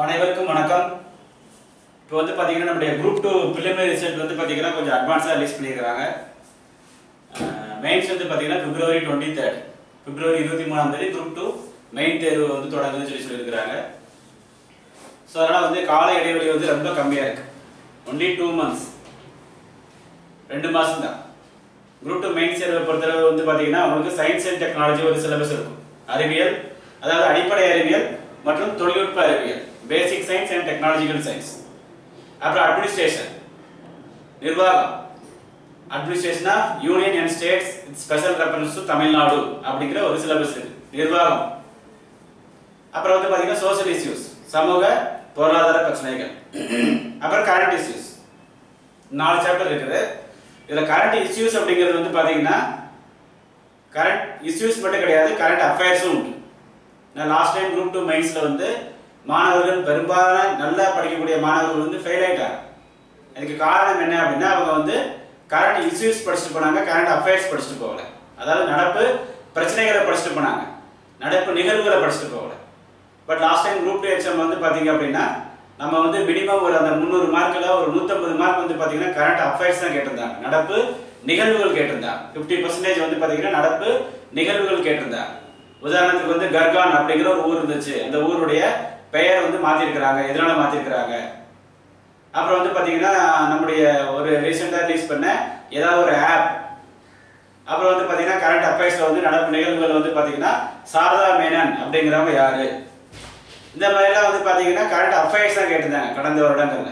அனைவருக்கும் வணக்கம். இப்போ வந்து பாத்தீங்கன்னா நம்முடைய குரூப் 2 preliminary ரிசல்ட் வந்து பாத்தீங்கன்னா கொஞ்சம் அட்வான்ஸா ரிலீஸ் பண்ணிருக்காங்க. மெயின்ஸ் வந்து பாத்தீங்கன்னா February 23rd February 23ஆம் தேதி குரூப் 2 மெயின் தேர்வு வந்து தொடங்குதுன்னு சொல்லியிருக்காங்க. சோ அதனால வந்து கால இடைவெளி வந்து ரொம்ப கம்மியா இருக்கு. only 2 months 2 மாசம் தான். குரூப் 2 மெயின் தேர்வை பொறுத்தளவு வந்து பாத்தீங்கன்னா உங்களுக்கு சயின்ஸ் அண்ட் டெக்னாலஜி ஒரு சிலபஸ் இருக்கும். அறிவியல் அதாவது அடிப்படை அறிவியல் மற்றும் தொழில்நுட்ப அறிவியல் basic science and technological science. அப்புறம் அட்மினிஸ்ட்ரேஷன் நிர்வாகம் administration of union and states with special reference to Tamil Nadu அப்படிங்கிற ஒரு சிலபஸ் இருக்கு நிர்வாகம். அப்புறம் வந்து பாத்தீங்கன்னா சோஷியல் இஷ்யூஸ் சமூக பொருளாதார பிரச்சனைகள். அப்புறம் கரண்ட் இஷ்யூஸ் 4 சாப்டர் இருக்குது. இதுல கரண்ட் இஷ்யூஸ் அப்படிங்கிறது வந்து பாத்தீங்கன்னா கரண்ட் இஷ்யூஸ் மட்டும் கிடையாது, கரண்ட் அஃபேர்ஸும் உண்டு. நான் லாஸ்ட் டைம் குரூப் 2 மெயின்ஸ்ல வந்து மாணவர்கள் பெரும்பாலான நல்லா படிக்கக்கூடிய மாணவர்கள் வந்து ஃபெயில் ஆயிட்டாங்க. இதுக்கு காரணம் என்ன அப்படின்னா அவங்க வந்து கரண்ட் இஷ்யூஸ் படிச்சுட்டு போனாங்க, கரண்ட் அஃபேர்ஸ் படிச்சுட்டு போகல. அதாவது நடப்பு பிரச்சனைகளை படிச்சுட்டு போனாங்க, நடப்பு நிகழ்வுகளை படிச்சுட்டு போகல. But last time group 2 exam வந்து பாத்தீங்க அப்படின்னா நம்ம வந்து மினிமம் ஒரு அந்த 300 மார்க்ல ஒரு 150 மார்க் வந்து பாத்தீங்கன்னா கரண்ட் அஃபேர்ஸ் தான் கேட்டிருந்தாங்க, நடப்பு நிகழ்வுகள் கேட்டிருந்தாங்க. 50% வந்து பாத்தீங்கன்னா நடப்பு நிகழ்வுகள் கேட்டிருந்தாங்க. உதாரணத்துக்கு வந்து கர்கான் அப்படிங்கிற ஒரு ஊர் இருந்துச்சு, அந்த ஊருடைய பெயர் வந்து மாத்திருக்கிறாங்க, எதனால மாத்திருக்கிறாங்க. அப்புறம் வந்து பாத்தீங்கன்னா நம்முடைய ஒரு ரீசெண்டா ரிலீஸ் பண்ண ஏதாவது ஒரு ஆப். அப்புறம் வந்து பாத்தீங்கன்னா கரண்ட் அஃபேர்ஸ்ல வந்து நடப்பு நிகழ்வுகள் வந்து பாத்தீங்கன்னா சாரதா மேனன் அப்படிங்கிறவங்க யாரு, இந்த மாதிரி எல்லாம் வந்து பாத்தீங்கன்னா கரண்ட் அஃபேர்ஸ் தான் கேட்டிருந்தாங்க கடந்த வருடங்கள்ல.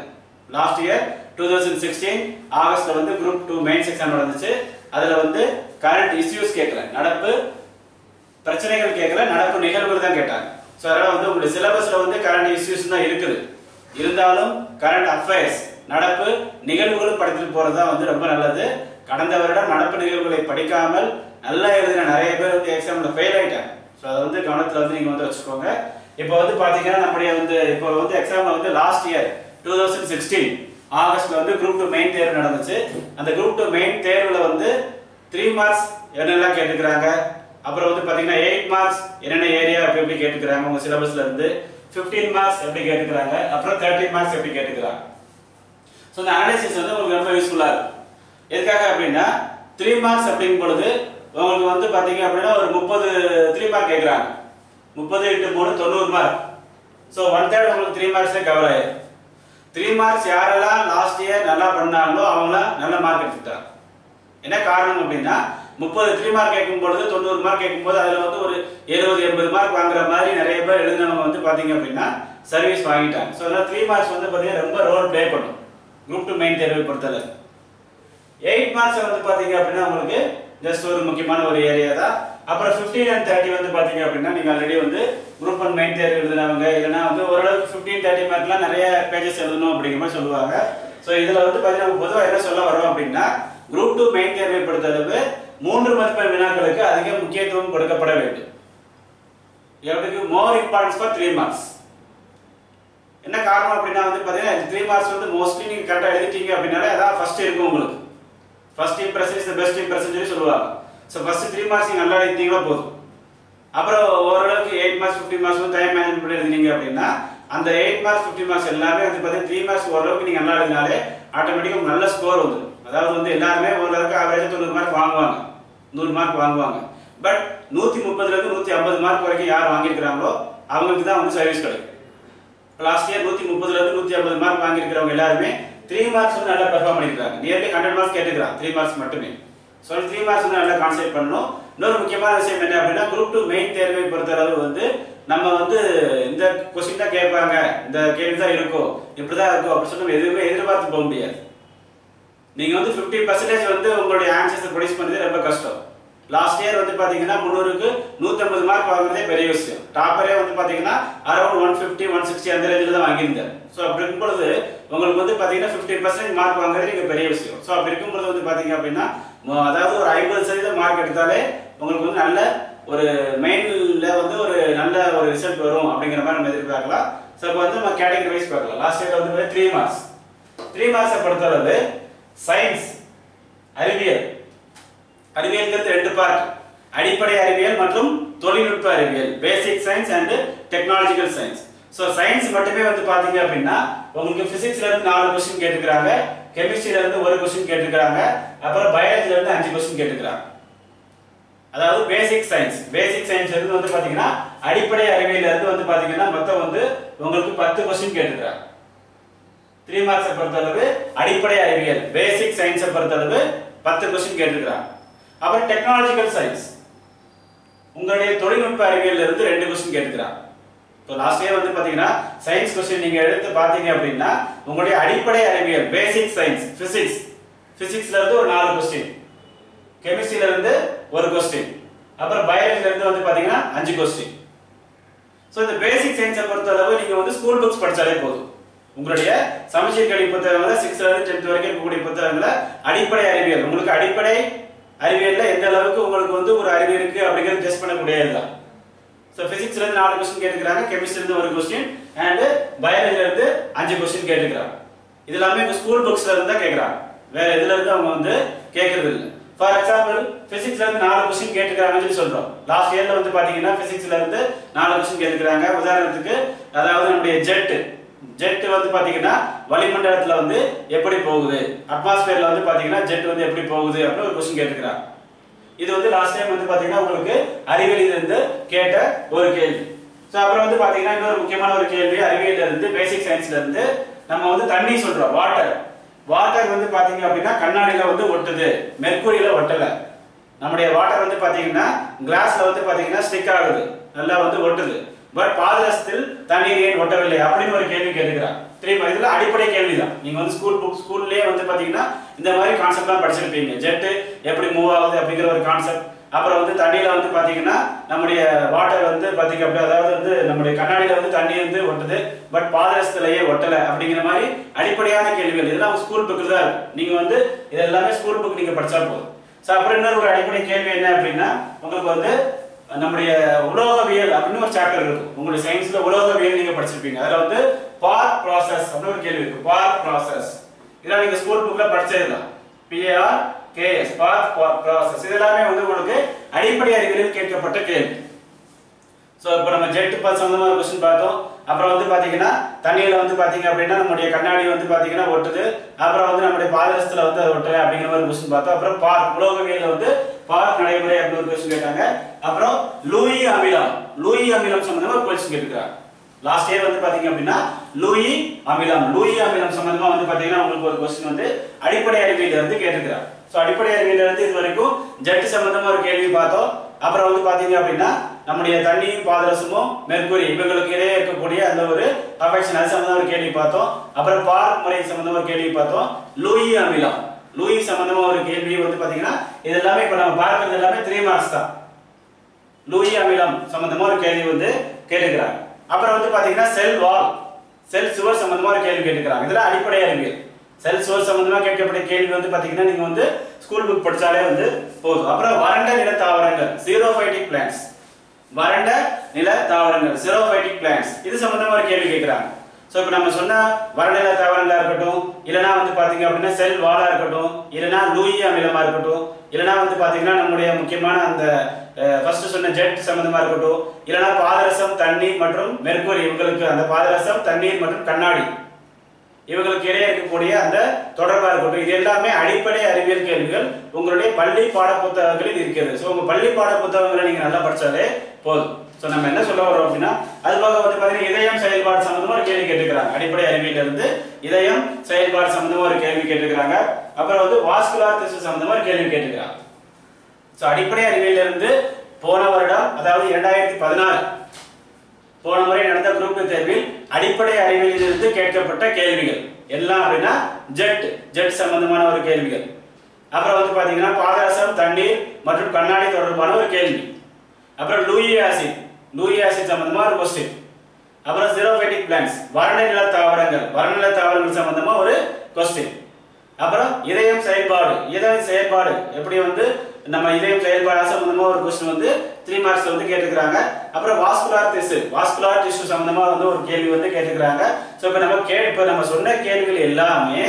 லாஸ்ட் இயர் 2016 ஆகஸ்ட்ல வந்து குரூப் 2 மெயின்ஸ் எக்ஸாம் நடந்துச்சு. அதுல வந்து கரண்ட் இஷ்யூஸ் கேட்கல, நடப்பு பிரச்சனைகள் கேட்கல, நடப்பு நிகழ்வுகள் தான் கேட்டாங்க. சோ அதனால வந்து உங்களுடைய சிலபஸ்ல வந்து கரண்ட் இஷ்யூஸ் தான் இருக்குது, இருந்தாலும் கரண்ட் அஃபேர்ஸ் நடப்பு நிகழ்வுகளும் படித்துட்டு போறது தான் வந்து ரொம்ப நல்லது. கடந்த வருடம் நடப்பு நிகழ்வுகளை படிக்காமல் நல்லா எழுதின நிறைய பேர் வந்து எக்ஸாம்ல ஃபெயில் ஆயிட்டாங்க. சோ அதை வந்து கவனத்துல வந்து நீங்க வந்து வச்சுக்கோங்க. இப்போ வந்து பாத்தீங்கன்னா நம்முடைய வந்து இப்போ வந்து எக்ஸாம்ல வந்து லாஸ்ட் இயர் 2016 ஆகஸ்ட்ல வந்து குரூப் 2 மெயின் தேர்வு நடந்துச்சு. அந்த குரூப் 2 மெயின் தேர்வுல வந்து 3 மார்க்ஸ் என்னெல்லாம் கேட்டுக்கிறாங்க, அப்புறம் வந்து பாத்தீங்கன்னா 8 மார்க்ஸ் என்னென்ன ஏரியா எப்படி கேட்டுக்கிறாங்க உங்க சிலபஸ்ல இருந்து, 15 மார்க்ஸ் எப்படி கேட்டுக்கிறாங்க, அப்புறம் 13 மார்க்ஸ் எப்படி கேட்டுக்கிறாங்க. சோ இந்த அனாலிசிஸ் வந்து உங்களுக்கு ரொம்ப யூஸ்ஃபுல்லா இருக்கும். எதுக்காக அப்படின்னா 3 மார்க்ஸ் அப்படிங்கும் பொழுது உங்களுக்கு வந்து பாத்தீங்க அப்படின்னா ஒரு 30 3 மார்க் கேக்குறாங்க. 30 × 3 90 மார்க். சோ 1/3 உங்களுக்கு 3 மார்க்ஸ்ல கவர் ஆயிடும். 3 மார்க்ஸ் யாரெல்லாம் லாஸ்ட் இயர் நல்லா பண்ணாங்களோ அவங்க நல்ல மார்க் எடுத்துட்டாங்க. என்ன காரணம் அப்படின்னா 30 3 மார்க் கேட்கும் பொழுது 90 மார்க் கேட்கும் போது அதுல வந்து ஒரு 70-80 மார்க் வாங்குற மாதிரி நிறைய பேர் எழுதினவங்க வந்து பாத்தீங்க அப்படின்னா சர்வீஸ் வாங்கிட்டாங்க. சோ அதனால 3 மார்க்ஸ் வந்து பாத்தீங்கன்னா ரொம்ப ரோல் ப்ளே பண்ணும் குரூப் 2 மெயின் தேர்வை பொறுத்தவரை. 8 மார்க்ஸ் வந்து பாத்தீங்க அப்படின்னா உங்களுக்கு ஜஸ்ட் ஒரு முக்கியமான ஒரு ஏரியா தான். அப்புறம் 15 and 30 வந்து பாத்தீங்க அப்படின்னா நீங்க ஆல்ரெடி வந்து குரூப் 1 மெயின் தேர்வு எழுதினவங்க, இல்லைன்னா வந்து ஓரளவுக்கு 15-30 மார்க்லாம் நிறைய பேஜஸ் எழுதணும் அப்படிங்கிற மாதிரி சொல்லுவாங்க. சோ இதுல வந்து பாத்தீங்கன்னா பொதுவாக என்ன சொல்ல வரோம் அப்படின்னா குரூப் 2 மெயின் தேர்வை பொறுத்தளவு 3 மதிப்பெண் வினாக்களுக்கு அதிக முக்கியத்துவம் கொடுக்கப்பட வேண்டும். எவ்வளவுக்கு மோர் இம்பார்ட்டன்ஸ் ஃபார் 3 மார்க்ஸ். என்ன காரணம் அப்படின்னா வந்து பாத்தீங்கன்னா 3 மார்க்ஸ் வந்து மோஸ்ட்லி நீங்க கரெக்டா எழுதிட்டீங்க அப்படினாலே அதான் ஃபர்ஸ்ட் இருக்கும் உங்களுக்கு. First impression is the best impression சொல்லி சொல்லுவாங்க. சோ ஃபர்ஸ்ட் 3 மார்க்ஸ் நீங்க நல்லா எழுதிட்டீங்களா போதும். அப்புறம் ஓரளவுக்கு 8 மார்க்ஸ் 15 மார்க்ஸ் டைம் மேனேஜ்மென்ட் பண்ணி எழுதினீங்க அப்படின்னா அந்த 8 மார்க்ஸ் 15 மார்க்ஸ் எல்லாமே வந்து பாத்தீங்கன்னா 3 மார்க்ஸ் ஓரளவுக்கு நீங்க நல்லா எழுதினாலே ஆட்டோமேட்டிக்கா நல்ல ஸ்கோர் வந்துடும். அதாவது வந்து எல்லாரும் ஓரளவுக்கு ஆவரேஜா 90 மார்க் வாங்குவாங்க, 100 மார்க் வாங்குவாங்க. பட் 130ல இருந்து 150 மார்க் வரைக்கும் யார் வாங்கியிருக்காங்களோ அவங்களுக்கு தான் வந்து சர்வீஸ் கிடைக்கும். லாஸ்ட் இயர் 130ல இருந்து 150 மார்க் வாங்கியிருக்கிறவங்க எல்லாருமே 3 மார்க்ஸ் வந்து நல்லா பெர்ஃபார்ம் பண்ணிருக்காங்க. நியர்லி 100 மார்க்ஸ் கேட்டுக்கிறாங்க 3 மார்க்ஸ் மட்டுமே. ஸோ 3 மார்க்ஸ் வந்து நல்லா கான்சென்ட்ரேட் பண்ணணும். இன்னொரு முக்கியமான விஷயம் என்ன அப்படின்னா குரூப் 2 மெயின் தேர்வை பொறுத்தளவு வந்து நம்ம வந்து இந்த கொஸ்டின் தான் கேட்பாங்க, இந்த கேள்வி தான் இருக்கும், இப்படிதான் இருக்கும் அப்படின்னு சொல்லி எதுவுமே எதிர்பார்த்து போக முடியாது. நீங்க வந்து 50% வந்து உங்களுடைய ஆன்சர்ஸ் ப்ரொடியூஸ் பண்றது ரொம்ப கஷ்டம். லாஸ்ட் இயர் வந்து பாத்தீங்கன்னா 300க்கு 150 மார்க் வாங்குறதே பெரிய விஷயம். டாப்பரே வந்து பாத்தீங்கன்னா அரௌண்ட் 150 160 அந்த ரேஞ்சில தான் வாங்கியிருந்தார். சோ அப்படி இருக்கும் பொழுது உங்களுக்கு வந்து பாத்தீங்கன்னா 50% மார்க் வாங்குறது நீங்க பெரிய விஷயம். சோ அப்படி இருக்கும் பொழுது வந்து பாத்தீங்க அப்படின்னா அதாவது ஒரு 50% மார்க் எடுத்தாலே உங்களுக்கு வந்து நல்ல ஒரு மெயின்ல வந்து ஒரு நல்ல ஒரு ரிசல்ட் வரும் அப்படிங்கிற மாதிரி நம்ம எதிர்பார்க்கலாம். சோ இப்போ வந்து நம்ம கேட்டகரி வைஸ் பார்க்கலாம். லாஸ்ட் இயர் வந்து 3 மார்க்ஸ் 3 மார்க்ஸை பொறுத்தளவு சயின்ஸ் அறிவியல், அறிவியல்ங்கிறது 2 பார்ட், அடிப்படை அறிவியல் மற்றும் தொழில்நுட்ப அறிவியல் basic science and technological science. So science மட்டுமே வந்து பாத்தீங்க அப்படின்னா உங்களுக்கு பிசிக்ஸ்ல இருந்து 4 கொஸ்டின் கேட்டுக்கிறாங்க, கெமிஸ்ட்ரியில இருந்து 1 கொஸ்டின் கேட்டுக்கிறாங்க, அப்புறம் பயாலஜில இருந்து 5 கொஸ்டின் கேட்டுக்கிறாங்க. அதாவது பேசிக் சயின்ஸ்ல இருந்து வந்து பாத்தீங்கன்னா அடிப்படை அறிவியல்ல இருந்து வந்து பாத்தீங்கன்னா மொத்தம் வந்து உங்களுக்கு 10 கொஸ்டின் கேட்டுக்கிறாங்க. 3 மார்க்ஸ் பொறுத்தளவு அடிப்படை அறிவியல் பேசிக் சயின்ஸை பொறுத்தளவு 10 கொஸ்டின் கேட்டுக்கிறாங்க. அப்புறம் டெக்னாலஜிக்கல் சயின்ஸ் உங்களுடைய தொழில்நுட்ப அறிவியல்ல இருந்து 2 கொஸ்டின் கேட்டுக்கிறாங்க. இப்போ லாஸ்ட் இயர் வந்து பாத்தீங்கன்னா சயின்ஸ் கொஸ்டின் நீங்க எடுத்து பாத்தீங்க அப்படின்னா உங்களுடைய அடிப்படை அறிவியல் பேசிக் சயின்ஸ் பிசிக்ஸ்ல இருந்து ஒரு 4 கொஸ்டின், கெமிஸ்ட்ரியில இருந்து 1 கொஸ்டின், அப்புறம் பயாலஜில இருந்து வந்து பாத்தீங்கன்னா 5 கொஸ்டின். சோ இந்த பேசிக் சயின்ஸை பொறுத்தளவு நீங்க வந்து ஸ்கூல் புக்ஸ் படிச்சாலே போதும். உங்களுடைய சமச்சீர் கல்வி புத்தகங்களை 6th ல இருந்து 10th வரைக்கும் இருக்கக்கூடிய புத்தகங்களை அடிப்படை அறிவியல் உங்களுக்கு அடிப்படை அறிவியல்ல எந்த அளவுக்கு உங்களுக்கு வந்து ஒரு அறிவு இருக்கு அப்படிங்கறது டெஸ்ட் பண்ணக்கூடியதுதான். சோ பிசிக்ஸ்ல இருந்து 4 கொஸ்டின் கேட்டுக்கிறாங்க, கெமிஸ்ட்ரியில இருந்து 1 கொஸ்டின் அண்ட் பயாலஜில இருந்து 5 கொஸ்டின் கேட்டுக்கிறாங்க. இது எல்லாமே ஸ்கூல் புக்ஸ்ல இருந்து தான் கேக்குறாங்க, வேற எதுல இருந்து அவங்க வந்து கேக்குறது இல்ல. ஃபார் எக்ஸாம்பிள் பிசிக்ஸ்ல இருந்து 4 கொஸ்டின் கேட்டுக்கிறாங்கன்னு சொல்றோம். லாஸ்ட் இயர்ல வந்து பாத்தீங்கன்னா பிசிக்ஸ்ல இருந்து 4 கொஸ்டின் கேட்டுக்கிறாங்க. உதாரணத்துக்கு அதாவது நம்முடைய ஜெட் வந்து பாத்தீங்கன்னா வளிமண்டலத்துல வந்து எப்படி போகுது, அட்மாஸ்பியர்ல வந்து பாத்தீங்கன்னா ஜெட் வந்து எப்படி போகுது அப்படின்னு ஒரு கொஸ்டின் கேட்டுக்கிறாங்க. இது வந்து லாஸ்ட் டைம் வந்து பாத்தீங்கன்னா உங்களுக்கு அறிவியலில் இருந்து கேட்ட ஒரு கேள்வி. சோ அப்புறம் வந்து பாத்தீங்கன்னா இன்னொரு முக்கியமான ஒரு கேள்வி அறிவியல்ல இருந்து பேசிக் சயின்ஸ்ல இருந்து நம்ம வந்து தண்ணி சொல்றோம், வாட்டர் வந்து பாத்தீங்க அப்படின்னா கண்ணாடியில வந்து ஒட்டுது, மெர்க்குரியில ஒட்டல. நம்முடைய வாட்டர் வந்து பாத்தீங்கன்னா கிளாஸ்ல வந்து பாத்தீங்கன்னா ஸ்டிக் ஆகுது, நல்லா வந்து ஒட்டுது. பட் பாதரசத்தில் தண்ணீர் ஏன் ஒட்டவில்லை அப்படின்னு ஒரு கேள்வி கேட்கிறாங்க. தெரியுமா? இதுல அடிப்படை கேள்விதான். நீங்க வந்து ஸ்கூல்லயே வந்து பாத்தீங்கன்னா இந்த மாதிரி கான்செப்ட்லாம் படிச்சிருப்பீங்க. ஜெட் எப்படி மூவ் ஆகுது அப்படிங்கிற ஒரு கான்செப்ட். அப்புறம் வந்து தண்ணியில வந்து பாத்தீங்கன்னா நம்முடைய வாட்டர் வந்து பாத்தீங்க அப்படி அதாவது வந்து நம்முடைய கண்ணாடியில வந்து தண்ணி வந்து ஒட்டுது, பட் பாதரசத்திலேயே ஒட்டல அப்படிங்கிற மாதிரி அடிப்படையான கேள்விகள் இதெல்லாம் ஸ்கூல் புக்கில் தான் இருக்கு. நீங்க வந்து இது எல்லாமே ஸ்கூல் புக் நீங்க படிச்சா போதும். சோ அப்புறம் இன்னொரு ஒரு அடிப்படை கேள்வி என்ன அப்படின்னா உங்களுக்கு வந்து நம்முடைய உலோகவியல் அப்படின்னு ஒரு சாப்டர் இருக்கு. உங்களுடைய சயின்ஸ்ல உலோகவியல் நீங்க படிச்சிருப்பீங்க. அதுல வந்து பார்க் ப்ராசஸ் அப்படின்னு ஒரு கேள்வி இருக்கு. பார்க் ப்ராசஸ் இதெல்லாம் நீங்க ஸ்கூல் புக்ல படிச்சதுதான். PARKS பார்க் ப்ராசஸ் இதெல்லாமே வந்து உங்களுக்கு அடிப்படை அறிவியலில் கேட்கப்பட்ட கேள்வி. சோ இப்போ நம்ம ஜெட் சம்பந்தமா ஒரு क्वेश्चन பார்த்தோம். அப்புறம் வந்து பாத்தீங்கன்னா தண்ணியில வந்து பாத்தீங்க அப்படின்னா நம்முடைய கண்ணாடி வந்து பாத்தீங்கன்னா ஒட்டுது, அப்புறம் வந்து நம்முடைய பாதரசத்துல வந்து அது ஒட்டல அப்படிங்கிற மாதிரி क्वेश्चन பார்த்தோம். அப்புறம் பார்க் உலோகவியல்ல வந்து பார்க் நடைமுறை அப்படின்னு ஒரு क्वेश्चन கேட்டாங்க. அப்புறம் லூயி அமிலம் சம்பந்தமா ஒரு क्वेश्चन கேட்டிருக்காங்க. லாஸ்ட் இயர் வந்து பாத்தீங்க அப்படின்னா லூயி அமிலம் சம்பந்தமா வந்து பாத்தீங்கன்னா உங்களுக்கு ஒரு क्वेश्चन வந்து அடிப்படை அறிவியல்ல இருந்து கேட்டிருக்காங்க. சோ அடிப்படை அறிவியல்ல இருந்து இது வரைக்கும் ஜெட் சம்பந்தமா ஒரு கேள்வி பார்த்தோம். அப்புறம் வந்து பாத்தீங்க அப்படின்னா நம்முடைய தண்ணியும் பாதரசமும் மெர்க்குரி இவங்களுக்கு இடையே இருக்கக்கூடிய அந்த ஒரு அஃபெக்ஷன் அது சம்பந்தமா ஒரு கேள்வி பார்த்தோம். அப்புறம் பார்க் முறை சம்பந்தமா ஒரு கேள்வி பார்த்தோம். லூயி சம்பந்தமா ஒரு கேள்வி வந்து பாத்தீங்கன்னா இது எல்லாமே இப்ப நம்ம பார்க்கிறது எல்லாமே 3 மார்க்ஸ் தான். லூயி அமிலம் சம்பந்தமா ஒரு கேள்வி வந்து கேட்கிறாங்க. அப்புறம் வந்து பாத்தீங்கன்னா செல் சுவர் சம்பந்தமா ஒரு கேள்வி கேட்கிறாங்க. இதெல்லாம் அடிப்படை அறிவியல். செல் சுவர் சம்பந்தமா கேட்கப்பட்ட கேள்வி வந்து பாத்தீங்கன்னா நீங்க வந்து ஸ்கூல் புக் படிச்சாலே வந்து போதும். அப்புறம் வறண்ட நில தாவரங்கள் ஜீரோஃபைட்டிக் பிளான்ட்ஸ் இது சம்பந்தமா ஒரு கேள்வி கேட்கிறாங்க. சோ இப்போ நம்ம சொன்ன வறண்ட நில தாவரங்களா இருக்கட்டும், இல்லனா வந்து பாத்தீங்க அப்படின்னா செல் வாலா இருக்கட்டும், இல்லனா லூயி அமிலமா இருக்கட்டும், இல்லனா வந்து பாத்தீங்கன்னா நம்முடைய முக்கியமான அந்த ஃபர்ஸ்ட் சொன்ன ஜெட் சம்பந்தமா இருக்கட்டும், இல்லனா பாதரசம் தண்ணீர் மற்றும் மெர்க்குரி இவங்களுக்கு அந்த பாதரசம் தண்ணீர் மற்றும் கண்ணாடி இவங்களுக்கு இடையே இருக்கக்கூடிய அந்த தொடர்பா இருக்கட்டும், இது எல்லாமே அடிப்படை அறிவியல் கேள்விகள் உங்களுடைய பள்ளி பாட புத்தகங்களில் இருக்கிறது. சோ உங்க பள்ளி பாட புத்தகங்களை நீங்க நல்லா படிச்சாலே போதும். சோ நம்ம என்ன சொல்ல வரோம் அப்படின்னா அது போக வந்து பாத்தீங்கன்னா இதயம் செயல்பாடு சம்பந்தமா ஒரு கேள்வி கேட்டுக்கிறாங்க. அடிப்படை அறிவியல்ல இருந்து இதயம் செயல்பாடு சம்பந்தமா ஒரு கேள்வி கேட்டுக்கிறாங்க. அப்புறம் வந்து வாஸ்குலர் திசு சம்பந்தமா ஒரு கேள்வி கேட்டுக்கிறாங்க. சோ அடிப்படை அறிவியல்ல இருந்து போன வருடம் அதாவது 2014 போன முறை நடந்த குரூப் 2 தேர்வில் அடிப்படை அறிவியலில் இருந்து கேட்கப்பட்ட கேள்விகள் எல்லாம் அப்படின்னா ஜெட் சம்பந்தமான ஒரு கேள்விகள். அப்புறம் வந்து பாத்தீங்கன்னா பாதரசம் தண்ணீர் மற்றும் கண்ணாடி தொடர்பான ஒரு கேள்வி. அப்புறம் லூயி ஆசிட் சம்பந்தமா ஒரு क्वेश्चन. அப்புறம் ஜீரோஃபைட்டிக் பிளான்ட்ஸ் வறண்ட நில தாவரங்கள் சம்பந்தமா ஒரு क्वेश्चन. அப்புறம் இதயம் செயல்பாடு எப்படி வந்து நம்ம இதயம் செயல்பாடு சம்பந்தமா ஒரு क्वेश्चन வந்து 3 மார்க்ஸ்ல வந்து கேட்டுக்கிறாங்க. அப்புறம் வாஸ்குலர் டிஷ்யூ சம்பந்தமா வந்து ஒரு கேள்வி வந்து கேட்டுக்கிறாங்க. சோ இப்போ நம்ம சொன்ன கேள்விகள் எல்லாமே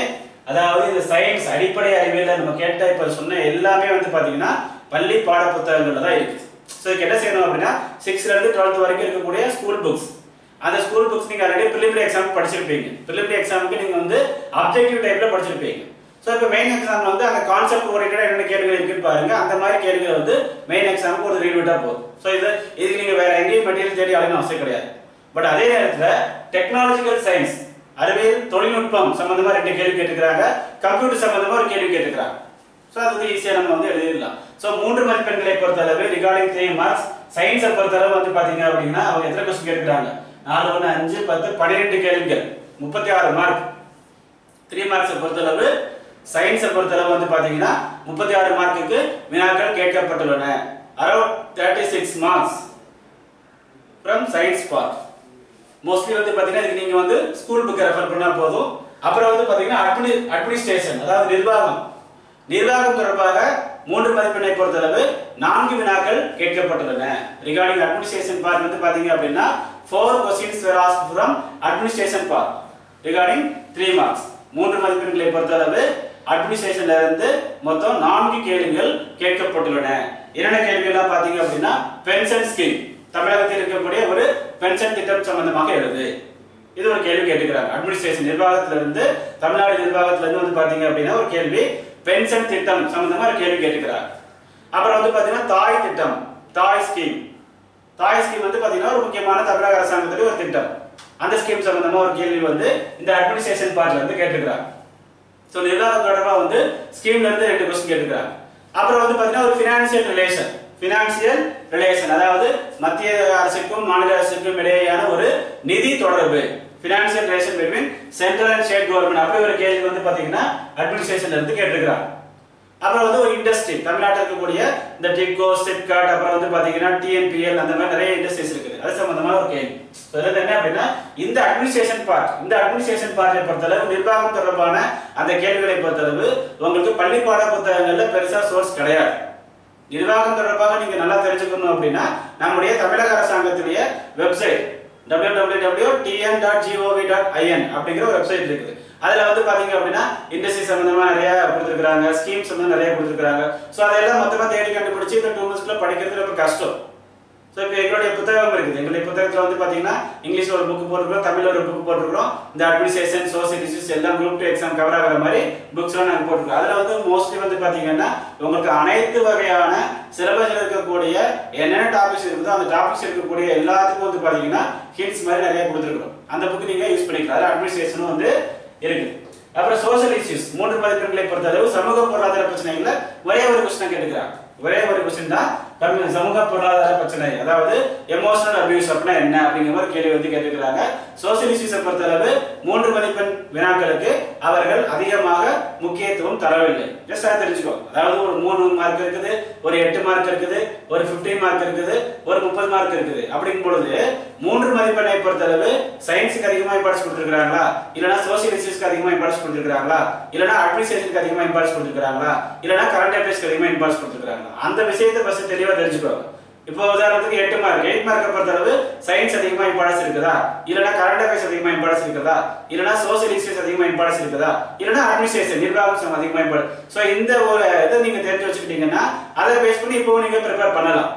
அதாவது இந்த சயின்ஸ் அடிப்படை அறிவியல்ல நம்ம கேட்ட இப்ப சொன்ன எல்லாமே வந்து பாத்தீங்கன்னா பள்ளி பாட புத்தகங்கள்ல தான் இருக்கு. சோ என்ன செய்யணும் அப்படின்னா 6th ல இருந்து 12th வரைக்கும் இருக்கக்கூடிய ஸ்கூல் புக்ஸ் அந்த ஸ்கூல் புக்ஸ் நீங்க ஆல்ரெடி பிரிலிமினரி எக்ஸாம் படிச்சிருப்பீங்க. பிரிலிமினரி எக்ஸாமுக்கு நீங்க வந்து அப்ஜெக்டிவ் டைப்ல படிச்சிருப்பீங்க. ஸோ இப்போ மெயின் எக்ஸாம்ல வந்து அந்த கான்செப்ட் ஓரியன்டா என்னென்ன கேள்விகள் இருக்குன்னு பாருங்க. அந்த மாதிரி கேள்விகள் வந்து மெயின் எக்ஸாமுக்கு ஒரு ரீவிட்டா போதும். ஸோ இதுக்கு நீங்க வேற எங்கேயும் மெட்டீரியல் தேடி அலையணும் அவசியம் கிடையாது. பட் அதே நேரத்தில் டெக்னாலஜிக்கல் சயின்ஸ் அறிவியல் தொழில்நுட்பம் சம்பந்தமா 2 கேள்வி கேட்டுக்கிறாங்க, கம்ப்யூட்டர் சம்பந்தமா ஒரு கேள்வி கேட்டுக்கிறாங்க. ஸோ அது வந்து ஈஸியாக நம்ம வந்து எழுதிடலாம். ஸோ 3 மதிப்பெண்களை பொறுத்தளவு ரிகார்டிங் 3 மார்க்ஸ். சயின்ஸை பொறுத்தளவு வந்து பாத்தீங்க அப்படின்னா அவங்க எத்தனை கொஸ்டின் கேட்டுக்கிறாங்க? 4 1 5 10 12 கேள்விகள் 36 மார்க். 3 மார்க்ஸை பொறுத்தளவு சயின்ஸை பொறுத்தளவு வந்து பாத்தீங்கன்னா 36 மார்க்குக்கு வினாக்கள் கேட்கப்பட்டுள்ளன. Around 36 marks from science part. Mostly வந்து பாத்தீங்கன்னா இதுக்கு நீங்க வந்து ஸ்கூல் புக்கை ரெஃபர் பண்ணா போதும். அப்புறம் வந்து பாத்தீங்கன்னா அட்மினிஸ்ட்ரேஷன் அதாவது நிர்வாகம் தொடர்பாக 3 மதிப்பெண்ணை பொறுத்தளவு 4 வினாக்கள் கேட்கப்பட்டுள்ளன. ரிகார்டிங் அட்மினிஸ்ட்ரேஷன் பார்ட் வந்து பாத்தீங்க அப்படின்னா 4 questions were asked from administration part regarding 3 marks. 3 மதிப்பெண்களை பொறுத்தளவு அட்மினிஸ்ட்ரேஷன்ல இருந்து மொத்தம் 4 கேள்விகள் கேட்கப்பட்டுள்ளன. என்னென்ன கேள்விகள் பாத்தீங்க அப்படின்னா பென்ஷன் ஸ்கீம், தமிழகத்தில் இருக்கக்கூடிய ஒரு பென்ஷன் திட்டம் சம்பந்தமாக எழுது. இது ஒரு கேள்வி கேட்டுக்கிறாங்க. அட்மினிஸ்ட்ரேஷன் நிர்வாகத்துல இருந்து தமிழ்நாடு நிர்வாகத்துல இருந்து வந்து பாத்தீங்க அப்படின்னா ஒரு கேள்வி பென்ஷன் திட்டம் சம்பந்தமா ஒரு கேள்வி கேட்டுக்கிறாங்க. அப்புறம் வந்து பாத்தீங்கன்னா தாய் திட்டம், தாய் ஸ்கீம் வந்து பாத்தீங்கன்னா ஒரு முக்கியமான தமிழக அரசாங்கத்துடைய ஒரு திட்டம். அந்த ஸ்கீம் சம்பந்தமா ஒரு கேள்வி வந்து இந்த அட்மினிஸ்ட்ரேஷன் பார்ட்ல இருந்து கேட்டுக்கிறாங்க. சோ நிர்வாகம் தொடர்பா வந்து ஸ்கீம்ல இருந்து 2 क्वेश्चन கேட்டுக்கிறாங்க. அப்புறம் வந்து பாத்தீங்கன்னா ஒரு ஃபினான்ஷியல் ரிலேஷன் அதாவது மத்திய அரசுக்கும் மாநில அரசுக்கும் இடையேயான ஒரு நிதி தொடர்பு, financial relation between central and state government அப்படி ஒரு கேள்வி வந்து பாத்தீங்கன்னா அட்மினிஸ்ட்ரேஷன்ல இருந்து கேட்டுக்கிறாங்க. அப்புறம் வந்து ஒரு இண்டஸ்ட்ரி, தமிழ்நாட்டில் இருக்கக்கூடிய இந்த டிட்கோ, சிப்காட், அப்புறம் வந்து பாத்தீங்கன்னா டிஎன்பிஎல் அந்த மாதிரி நிறைய இண்டஸ்ட்ரீஸ் இருக்குது. அது சம்பந்தமான ஒரு கேள்வி. சொல்றது என்ன அப்படின்னா இந்த அட்மினிஸ்ட்ரேஷன் பார்ட்டை பொறுத்தளவு நிர்வாகம் தொடர்பான அந்த கேள்விகளை பொறுத்தளவு உங்களுக்கு பள்ளி பாட புத்தகங்கள்ல பெருசா சோர்ஸ் கிடையாது. நிர்வாகம் தொடர்பாக நீங்க நல்லா தெரிஞ்சுக்கணும் அப்படின்னா நம்முடைய தமிழக அரசாங்கத்துடைய வெப்சைட் www.tn.gov.in அப்படிங்கிற ஒரு வெப்சைட் இருக்குது. அதுல வந்து பாத்தீங்க அப்படின்னா இண்டஸ்ட்ரி சம்பந்தமா நிறைய கொடுத்துருக்காங்க, ஸ்கீம்ஸ் வந்து நிறைய கொடுத்துருக்காங்க. சோ அதெல்லாம் மொத்தமா தேடி கண்டுபிடிச்சு இந்த 2 monthsக்குள்ள படிக்கிறது ரொம்ப கஷ்டம். சோ இப்போ எங்களுடைய புத்தகம் இருக்குது. எங்களுடைய புத்தகத்துல வந்து பாத்தீங்கன்னா இங்கிலீஷ்ல ஒரு புக் போட்டுருக்கோம், தமிழ்ல ஒரு புக் போட்டுருக்கோம். இந்த அட்மினிஸ்ட்ரேஷன், சோசியல் இஷ்யூஸ் எல்லாம் குரூப் 2 எக்ஸாம் கவர் ஆகிற மாதிரி புக்ஸ் எல்லாம் நாங்க போட்டுருக்கோம். அதுல வந்து மோஸ்ட்லி வந்து பாத்தீங்கன்னா உங்களுக்கு அனைத்து வகையான சிலபஸ்ல இருக்கக்கூடிய என்னென்ன டாபிக்ஸ் இருக்குதோ அந்த டாபிக்ஸ் இருக்கக்கூடிய எல்லாத்துக்கும் வந்து பாத்தீங்கன்னா ஹிண்ட்ஸ் மாதிரி நிறைய கொடுத்துருக்கோம். அந்த புக் நீங்க யூஸ் பண்ணிக்கலாம். அதுல அட்மினிஸ்ட்ரேஷனும் வந்து இருக்கு. அப்புறம் சோசியல் இஷ்யூஸ் 3 மதிப்பெண்களை பொறுத்தளவு சமூக பொருளாதார பிரச்சனைகள்ல ஒரே ஒரு क्वेश्चन கேட்டுக்கிறாங்க. ஒரே ஒரு क्वेश्चन தான் சமூக பொருளாதார பிரச்சனை அதாவது எமோஷனல் அபியூஸ் அப்படின்னா என்ன அப்படிங்கிற மாதிரி கேள்வி வந்து கேட்டுக்கிறாங்க. சோசியல் இஷ்யூஸை பொறுத்தளவு 3 மதிப்பெண் வினாக்களுக்கு அவர்கள் அதிகமாக முக்கியத்துவம் தரவில்லை. ஜஸ்ட் அதை தெரிஞ்சுக்கோ. அதாவது ஒரு 3 மார்க் இருக்குது, ஒரு 8 மார்க் இருக்குது, ஒரு 15 மார்க் இருக்குது, ஒரு 30 மார்க் இருக்குது. அப்படிங்கும் பொழுது 3 மதிப்பெண்ணை பொறுத்தளவு சயின்ஸுக்கு அதிகமாக இம்பார்ட்டன்ஸ் கொடுத்துருக்காங்களா, இல்லைன்னா சோசியல் இஷ்யூஸ்க்கு அதிகமாக இம்பார்ட்டன்ஸ் கொடுத்துருக்காங்களா, இல்லைன்னா அட்மினிஸ்ட்ரேஷனுக்கு அதிகமாக இம்பார்ட்டன்ஸ் கொடுத்துருக்காங்களா, இல்லைன்னா கரண்ட் அஃபேர்ஸ்க்கு அதிகமாக இம்பார்ட்டன்ஸ் கொடுத்துருக்காங்களா, அந்த விஷயத்தை ஃபர்ஸ்ட் தெளிவா தெரிஞ்சுக்கோங்க. இப்போ உதாரணத்துக்கு 8 மார்க்கை பொறுத்தளவு சயின்ஸ் அதிகமா இம்பார்ட்டன்ஸ் இருக்குதா, இல்லனா கரண்ட் அஃபேர்ஸ் அதிகமா இம்பார்ட்டன்ஸ் இருக்குதா, இல்லனா சோசியல் இஷ்யூஸ் அதிகமா இம்பார்ட்டன்ஸ் இருக்குதா, இல்லனா அட்மினிஸ்ட்ரேஷன் நிர்வாகம் அதிகமா இம்பார்ட்டன்ஸ். சோ இந்த ஒரு இதை நீங்க தெரிஞ்சு வச்சுக்கிட்டீங்கன்னா அதை பேஸ் பண்ணி இப்போ நீங்க ப்ரிப்பேர் பண்ணலாம்.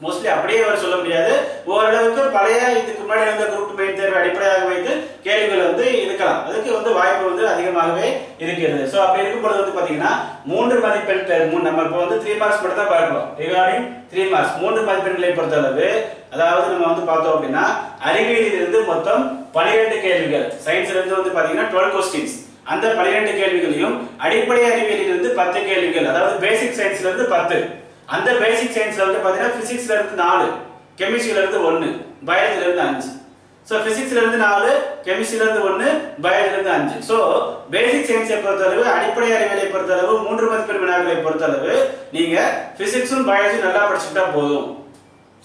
மோஸ்ட்லி அப்படியே அவர் சொல்ல முடியாது. ஓரளவுக்கு பழைய இதுக்கு முன்னாடி இருந்த குரூப் மெயின் தேர்வு அடிப்படையாக வைத்து கேள்விகள் வந்து இருக்கலாம். அதுக்கு வந்து வாய்ப்பு வந்து அதிகமாகவே இருக்கிறது. சோ அப்படி இருக்கும் பொழுது வந்து பாத்தீங்கன்னா 3 மதிப்பெண் நம்ம இப்போ வந்து 3 மார்க்ஸ் மட்டும் தான் பார்க்கிறோம். ரிகார்டிங் 3 மார்க்ஸ் 3 மதிப்பெண்களை பொறுத்தளவு அதாவது நம்ம வந்து பார்த்தோம் அப்படின்னா அறிவியலில் இருந்து மொத்தம் 12 கேள்விகள், சயின்ஸ்ல இருந்து வந்து பாத்தீங்கன்னா 12 क्वेश्चंस. அந்த 12 கேள்விகளையும் அடிப்படை அறிவியலில் இருந்து 10 கேள்விகள், அதாவது பேசிக் சயின்ஸ்ல இருந்து 10. அந்த பேசிக் சயின்ஸ்ல வந்து பாத்தீங்கன்னா பிசிக்ஸ்ல இருந்து 4, கெமிஸ்ட்ரியில இருந்து 1, பயாலஜில இருந்து 5. சோ பிசிக்ஸ்ல இருந்து 4, கெமிஸ்ட்ரியில இருந்து 1, பயாலஜில இருந்து 5. சோ பேசிக் சயின்ஸை பொறுத்தளவு அடிப்படை அறிவியலை பொறுத்தளவு 3 மதிப்பெண் வினாக்களை பொறுத்தளவு நீங்க பிசிக்ஸும் பயாலஜியும் நல்லா படிச்சுட்டா போதும்.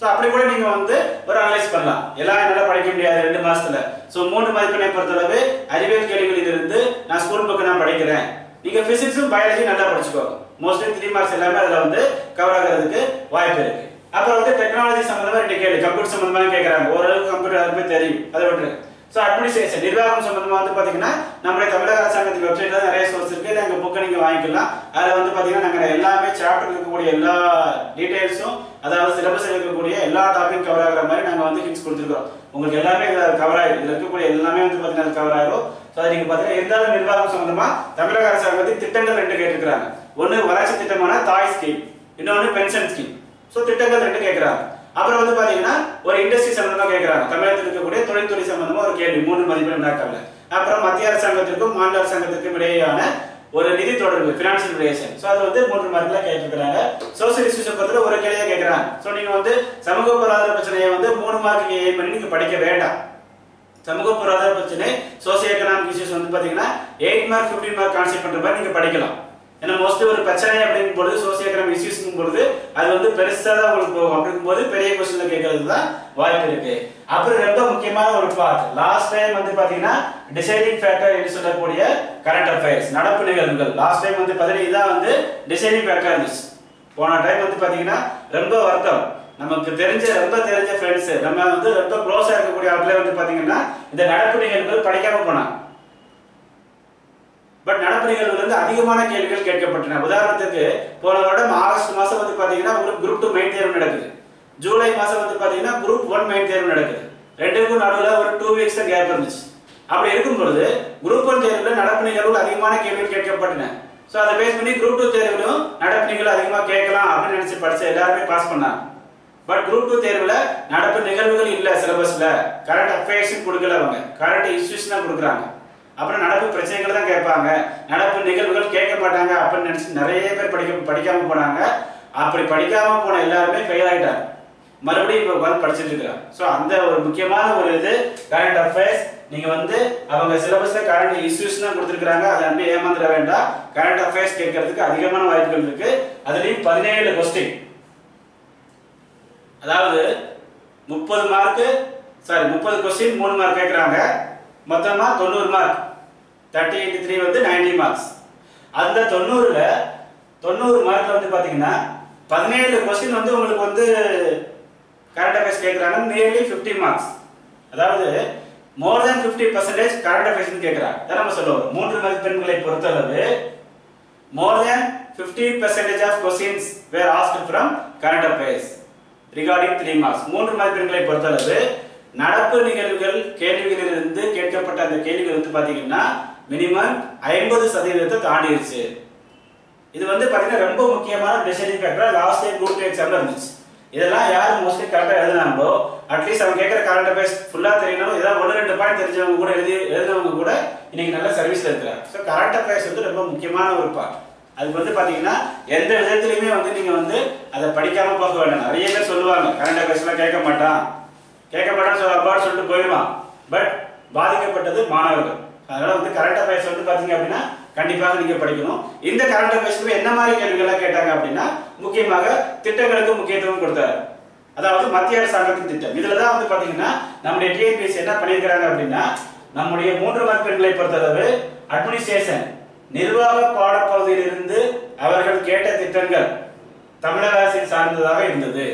சோ அப்படி கூட நீங்க வந்து ஒரு அனலைஸ் பண்ணலாம். எல்லாம் என்னால படிக்க முடியாது 2 மாசத்துல. சோ 3 மதிப்பெண்ணை பொறுத்தளவு அறிவியல் கேள்விகளில் இருந்து நான் ஸ்கூல் புக் நான் படிக்கிறேன். நீங்க பிசிக்ஸும் பயாலஜியும் நல்லா படிச்சுக்கோங்க. மோஸ்ட்லி 3 மார்க்ஸ் எல்லாமே அதுல வந்து கவர் ஆகிறதுக்கு வாய்ப்பு இருக்கு. அப்புறம் வந்து டெக்னாலஜி சம்பந்தமா 2 கேள்வி, கம்ப்யூட்டர் சம்பந்தமா கேக்குறாங்க. ஓரளவுக்கு கம்ப்யூட்டர் யாருமே தெரியும், அதை விட்டுருங்க. சோ அட்மினிஸ்ட்ரேஷன் நிர்வாகம் சம்பந்தமா வந்து பாத்தீங்கன்னா நம்மளுடைய தமிழக அரசாங்கத்தின் வெப்சைட்ல நிறைய சோர்ஸ் இருக்கு. எங்க புக்கை நீங்க வாங்கிக்கலாம். அதுல வந்து பாத்தீங்கன்னா நாங்க எல்லாமே சாப்டர்ல இருக்கக்கூடிய எல்லா டீடைல்ஸும் அதாவது சிலபஸ்ல இருக்கக்கூடிய எல்லா டாபிக் கவர் ஆகிற மாதிரி நாங்க வந்து ஹிண்ட்ஸ் கொடுத்துருக்கோம். உங்களுக்கு எல்லாமே கவர் ஆயிடும். இதுல இருக்கக்கூடிய எல்லாமே வந்து பாத்தீங்கன்னா கவர் ஆயிடும். ஸோ அது நீங்க பாத்தீங்கன்னா இருந்தாலும் நிர்வாகம் சம்பந்தமா தமிழக அரசாங்கத்துக்கு திட்டங்கள் 2 கேட்டிருக்காங்க. ஒன்னு வளர்ச்சி திட்டமான தாய் ஸ்கீம், இன்னொன்னு பென்ஷன் ஸ்கீம். ஸோ திட்டங்கள் 2 கேட்கறாங்க. அப்புறம் வந்து பாத்தீங்கன்னா ஒரு இண்டஸ்ட்ரி சம்பந்தமா கேட்கறாங்க. தமிழகத்தில் இருக்கக்கூடிய தொழில்துறை சம்பந்தமா ஒரு கேள்வி 3 மதிப்பெண் வினாக்கள்ல. அப்புறம் மத்திய அரசாங்கத்திற்கும் மாநில அரசாங்கத்திற்கும் இடையேயான ஒரு நிதி தொடர்பு ஃபினான்ஷியல் ரிலேஷன். ஸோ அது வந்து 3 மார்க்ல கேட்டிருக்காங்க. சோசியல் இஷ்யூஸ் பொறுத்தவரை ஒரு கேள்வியா கேட்கறாங்க. ஸோ நீங்க வந்து சமூக பொருளாதார பிரச்சனையை வந்து 3 மார்க்கு எய்ம் பண்ணி நீங்க படிக்க வேண்டாம். சமூக பொருளாதார பிரச்சனை சோசியோ எக்கனாமிக் இஷ்யூஸ் வந்து பாத்தீங்கன்னா 8 மார்க் 15 மார்க் கான்செப்ட் பண்ற மாதிரி நீங்க படிக்கலாம். ஏன்னா மோஸ்ட்லி ஒரு பிரச்சனை அப்படிங்கும் பொழுது சோசியோ எக்கனாமிக் இஷ்யூஸ்ங்கும் பொழுது அது வந்து பெருசா தான் உங்களுக்கு போகும். அப்படிங்கும் போது பெரிய கொஸ்டின்ல கேட்கறது தான் வாய்ப்பு இருக்கு. அப்புறம் ரொம்ப முக்கியமான ஒரு பார்ட் லாஸ்ட் டைம் வந்து பாத்தீங்கன்னா டிசைடிங் ஃபேக்டர் என்று சொல்லக்கூடிய கரண்ட் அஃபேர்ஸ் நடப்பு நிகழ்வுகள். லாஸ்ட் டைம் வந்து பாத்தீங்கன்னா இதான் வந்து டிசைடிங் ஃபேக்டர் இருந்துச்சு. போன டைம் வந்து பாத்தீங்கன்னா ரொம்ப வருத்தம். நமக்கு ரொம்ப தெரிஞ்ச ஃப்ரெண்ட்ஸ் நம்ம வந்து ரொம்ப க்ளோஸா இருக்கக்கூடிய ஆட்களே வந்து பாத்தீங்கன்னா இந்த நடப்பு நிகழ்வுகள் படிக்காம போனாங்க. பட் நடப்பு நிகழ்வுல இருந்து அதிகமான கேள்விகள் கேட்கப்பட்டன. உதாரணத்துக்கு போன வருடம் ஆகஸ்ட் மாசம் வந்து பாத்தீங்கன்னா உங்களுக்கு குரூப் 2 மெயின் தேர்வு நடக்குது. ஜூலை மாசம் வந்து பாத்தீங்கன்னா குரூப் 1 மெயின் தேர்வு நடக்குது. ரெண்டுக்கும் நடுவுல ஒரு 2 வீக்ஸ் தான் கேப் இருந்துச்சு. அப்படி இருக்கும் பொழுது குரூப் 1 தேர்வுல நடப்பு நிகழ்வுகள் அதிகமான கேள்விகள் கேட்கப்பட்டன. சோ அதை பேஸ் பண்ணி குரூப் 2 தேர்விலும் நடப்பு நிகழ்வு அதிகமா கேட்கலாம் அப்படின்னு நினைச்சு படிச்ச எல்லாருமே பாஸ் பண்ணாங்க. பட் குரூப் 2 தேர்வுல நடப்பு நிகழ்வுகள் இல்ல சிலபஸ்ல. கரண்ட் அஃபேர்ஸ் கொடுக்கல, அவங்க கரண்ட் இஷ்யூஸ் தான் கொடுக்குறாங்க. அப்புறம் நடப்பு பிரச்சனைகள் தான் கேட்பாங்க, நடப்பு நிகழ்வுகள் கேட்க மாட்டாங்க அப்படின்னு நினைச்சு நிறைய பேர் படிக்காம போனாங்க. அப்படி படிக்காம போன எல்லாருமே ஃபெயில் ஆயிட்டாங்க. மறுபடியும் இப்போ உட்காந்து படிச்சுட்டு இருக்கிறாங்க. ஸோ அந்த ஒரு முக்கியமான ஒரு இது கரண்ட் அஃபேர்ஸ். நீங்க வந்து அவங்க சிலபஸ்ல கரண்ட் இஷ்யூஸ் தான் கொடுத்துருக்காங்க, அதை நம்பி ஏமாந்துட வேண்டாம். கரண்ட் அஃபேர்ஸ் கேட்கறதுக்கு அதிகமான வாய்ப்புகள் இருக்கு. அதுலயும் 17 கொஸ்டின், அதாவது 30 கொஸ்டின் 3 மார்க் கேட்கறாங்க. மொத்தமா 90 மார்க். 30 into 3 வந்து 90 மார்க்ஸ். அந்த 90 மார்க்ல வந்து பாத்தீங்கன்னா 17 கொஸ்டின் வந்து உங்களுக்கு வந்து கரண்ட் அஃபேர்ஸ் கேட்கறாங்க. நியர்லி 50 மார்க்ஸ், அதாவது மோர் தென் 50% கரண்ட் அஃபேர்ஸ் கேட்கறாங்க. அத நம்ம சொல்லுவோம் 3 மதிப்பெண்களை பொறுத்தளவு more than 50% of questions were asked from current affairs regarding 3 marks. 3 மதிப்பெண்களை பொறுத்தளவு நடப்பு நிகழ்வுகள் கேள்விகளிலிருந்து கேட்கப்பட்ட அந்த கேள்விகள் வந்து பாத்தீங்கன்னா மினிமம் 50% தாண்டிடுச்சு. இது வந்து பாத்தீங்கன்னா ரொம்ப முக்கியமான deciding factor. Last time group 2 எக்ஸாம்ல இருந்துச்சு. இதெல்லாம் யார் மோஸ்ட்லி கரெக்டா எழுதுனாங்களோ, அட்லீஸ்ட் அவங்க கேட்கிற கரண்ட் அஃபேர்ஸ் ஃபுல்லா தெரியணும், ஏதாவது 1-2 பாயிண்ட் தெரிஞ்சவங்க கூட எழுதினவங்க கூட இன்னைக்கு நல்ல சர்வீஸ்ல இருக்கிறாங்க. ஸோ கரண்ட் அஃபேர்ஸ் வந்து ரொம்ப முக்கியமான ஒரு பார்ட். அதுக்கு வந்து பாத்தீங்கன்னா எந்த விதத்திலுமே வந்து நீங்க வந்து அதை படிக்காம போக வேண்டாம். நிறைய பேர் சொல்லுவாங்க கரண்ட் அஃபேர்ஸ்லாம் கேட்க மாட்டான்னு சொல்லிட்டு போயிடுவான். பட் பாதிக்கப்பட்டது மாணவர்கள். அதனால வந்து கரண்ட் அஃபேர்ஸ் வந்து பாத்தீங்க அப்படின்னா கண்டிப்பாக நீங்க படிக்கணும். இந்த கரண்ட் அஃபேர்ஸ்ல என்ன மாதிரி கேள்விகள் கேட்டாங்க அப்படின்னா முக்கியமாக திட்டங்களுக்கு முக்கியத்துவம் கொடுத்தாரு. அதாவது மத்திய அரசாங்கத்தின் திட்டம். இதுலதான் வந்து பாத்தீங்கன்னா நம்முடைய டிஎன்பிஎஸ்சி என்ன பண்ணிருக்காங்க அப்படின்னா நம்முடைய 3 மதிப்பெண்களை பொறுத்தளவு அட்மினிஸ்ட்ரேஷன் நிர்வாக பாடப்பகுதியில் இருந்து அவர்கள் கேட்ட திட்டங்கள் தமிழக அரசின் சார்ந்ததாக இருந்தது.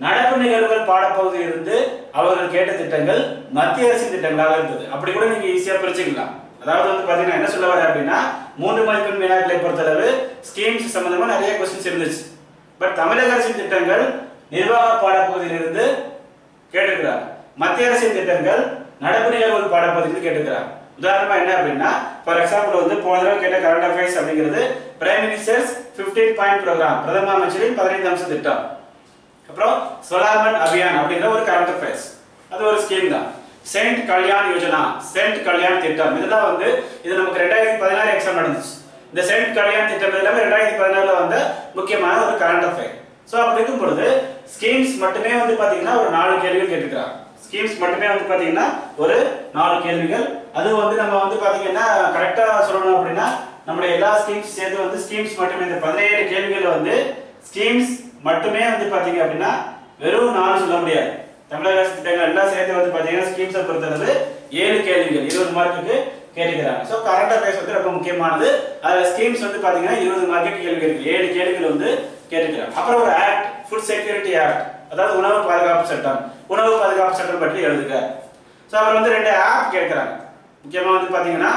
நடப்பு நிகழ்வுகள் பாடப்பகுதியில் இருந்து அவர்கள் கேட்ட திட்டங்கள் மத்திய அரசின் திட்டங்களாக இருந்தது. அப்படி கூட நீங்க ஈஸியா பிரிச்சுக்கலாம். அதாவது வந்து பாத்தீங்கன்னா என்ன சொல்ல வர அப்படின்னா 3 மதிப்பெண் வினாக்களை பொறுத்தளவு ஸ்கீம்ஸ் சம்பந்தமா நிறைய கொஸ்டின்ஸ் இருந்துச்சு. பட் தமிழக அரசின் திட்டங்கள் நிர்வாக பாடப்பகுதியில் இருந்து கேட்டிருக்கிறாங்க. மத்திய அரசின் திட்டங்கள் நடப்பு நிகழ்வுகள் பாடப்பகுதியில் கேட்டிருக்கிறாங்க. உதாரணமா என்ன அப்படின்னா ஃபார் எக்ஸாம்பிள் வந்து போன தடவை கேட்ட கரண்ட் அஃபேர்ஸ் அப்படிங்கிறது பிரைம் மினிஸ்டர்ஸ் 15 பாயிண்ட் ப்ரோக்ராம், பிரதம அமைச்சரின் 15 அம்ச திட்டம். அப்புறம் ஸ்வராஜ் அபியான் அப்படிங்கிற ஒரு கரண்ட் அஃபேர்ஸ், அது ஒரு ஸ்கீம் தான். சென்ட் கல்யாண் யோஜனா, சென்ட் கல்யாண் திட்டம், இதெல்லாம் வந்து இது நமக்கு 2016 எக்ஸாம் நடந்துச்சு. இந்த சென்ட் கல்யாண் திட்டம் எல்லாமே 2016ல வந்த முக்கியமான ஒரு கரண்ட் அஃபேர். சோ அப்படி இருக்கும் பொழுது ஸ்கீம்ஸ் மட்டுமே வந்து பாத்தீங்கன்னா ஒரு 4 கேள்விகள் கேட்டிருக்காங்க. ஸ்கீம்ஸ் மட்டுமே வந்து பாத்தீங்கன்னா ஒரு 4 கேள்விகள். அது வந்து நம்ம வந்து பாத்தீங்கன்னா கரெக்டா சொல்லணும் அப்படின்னா நம்மளுடைய எல்லா ஸ்கீம்ஸ் சேர்த்து வந்து ஸ்கீம்ஸ் மட்டுமே இந்த 17 கேள்விகள் வந்து ஸ்கீம்ஸ் மட்டுமே வந்து பாத்தீங்க அப்படின்னா வெறும் 4 சொல்ல முடியாது. தமிழக அரசு திட்டங்கள் எல்லாம் சேர்த்து வந்து பாத்தீங்கன்னா ஸ்கீம்ஸை பொறுத்தளவு 7 கேள்விகள் 20 மார்க்குக்கு கேட்கிறாங்க. சோ கரண்ட் அஃபேர்ஸ் வந்து ரொம்ப முக்கியமானது. அதுல ஸ்கீம்ஸ் வந்து பாத்தீங்கன்னா 20 மார்க்குக்கு கேள்வி இருக்கு, 7 கேள்விகள் வந்து கேட்கிறாங்க. அப்புறம் ஒரு ஆக்ட், ஃபுட் செக்யூரிட்டி ஆக்ட், அதாவது உணவு பாதுகாப்பு சட்டம், உணவு பாதுகாப்பு சட்டம் பற்றி எழுதுக. சோ அவர் வந்து 2 ஆப் கேட்கிறாங்க. முக்கியமா வந்து பாத்தீங்கன்னா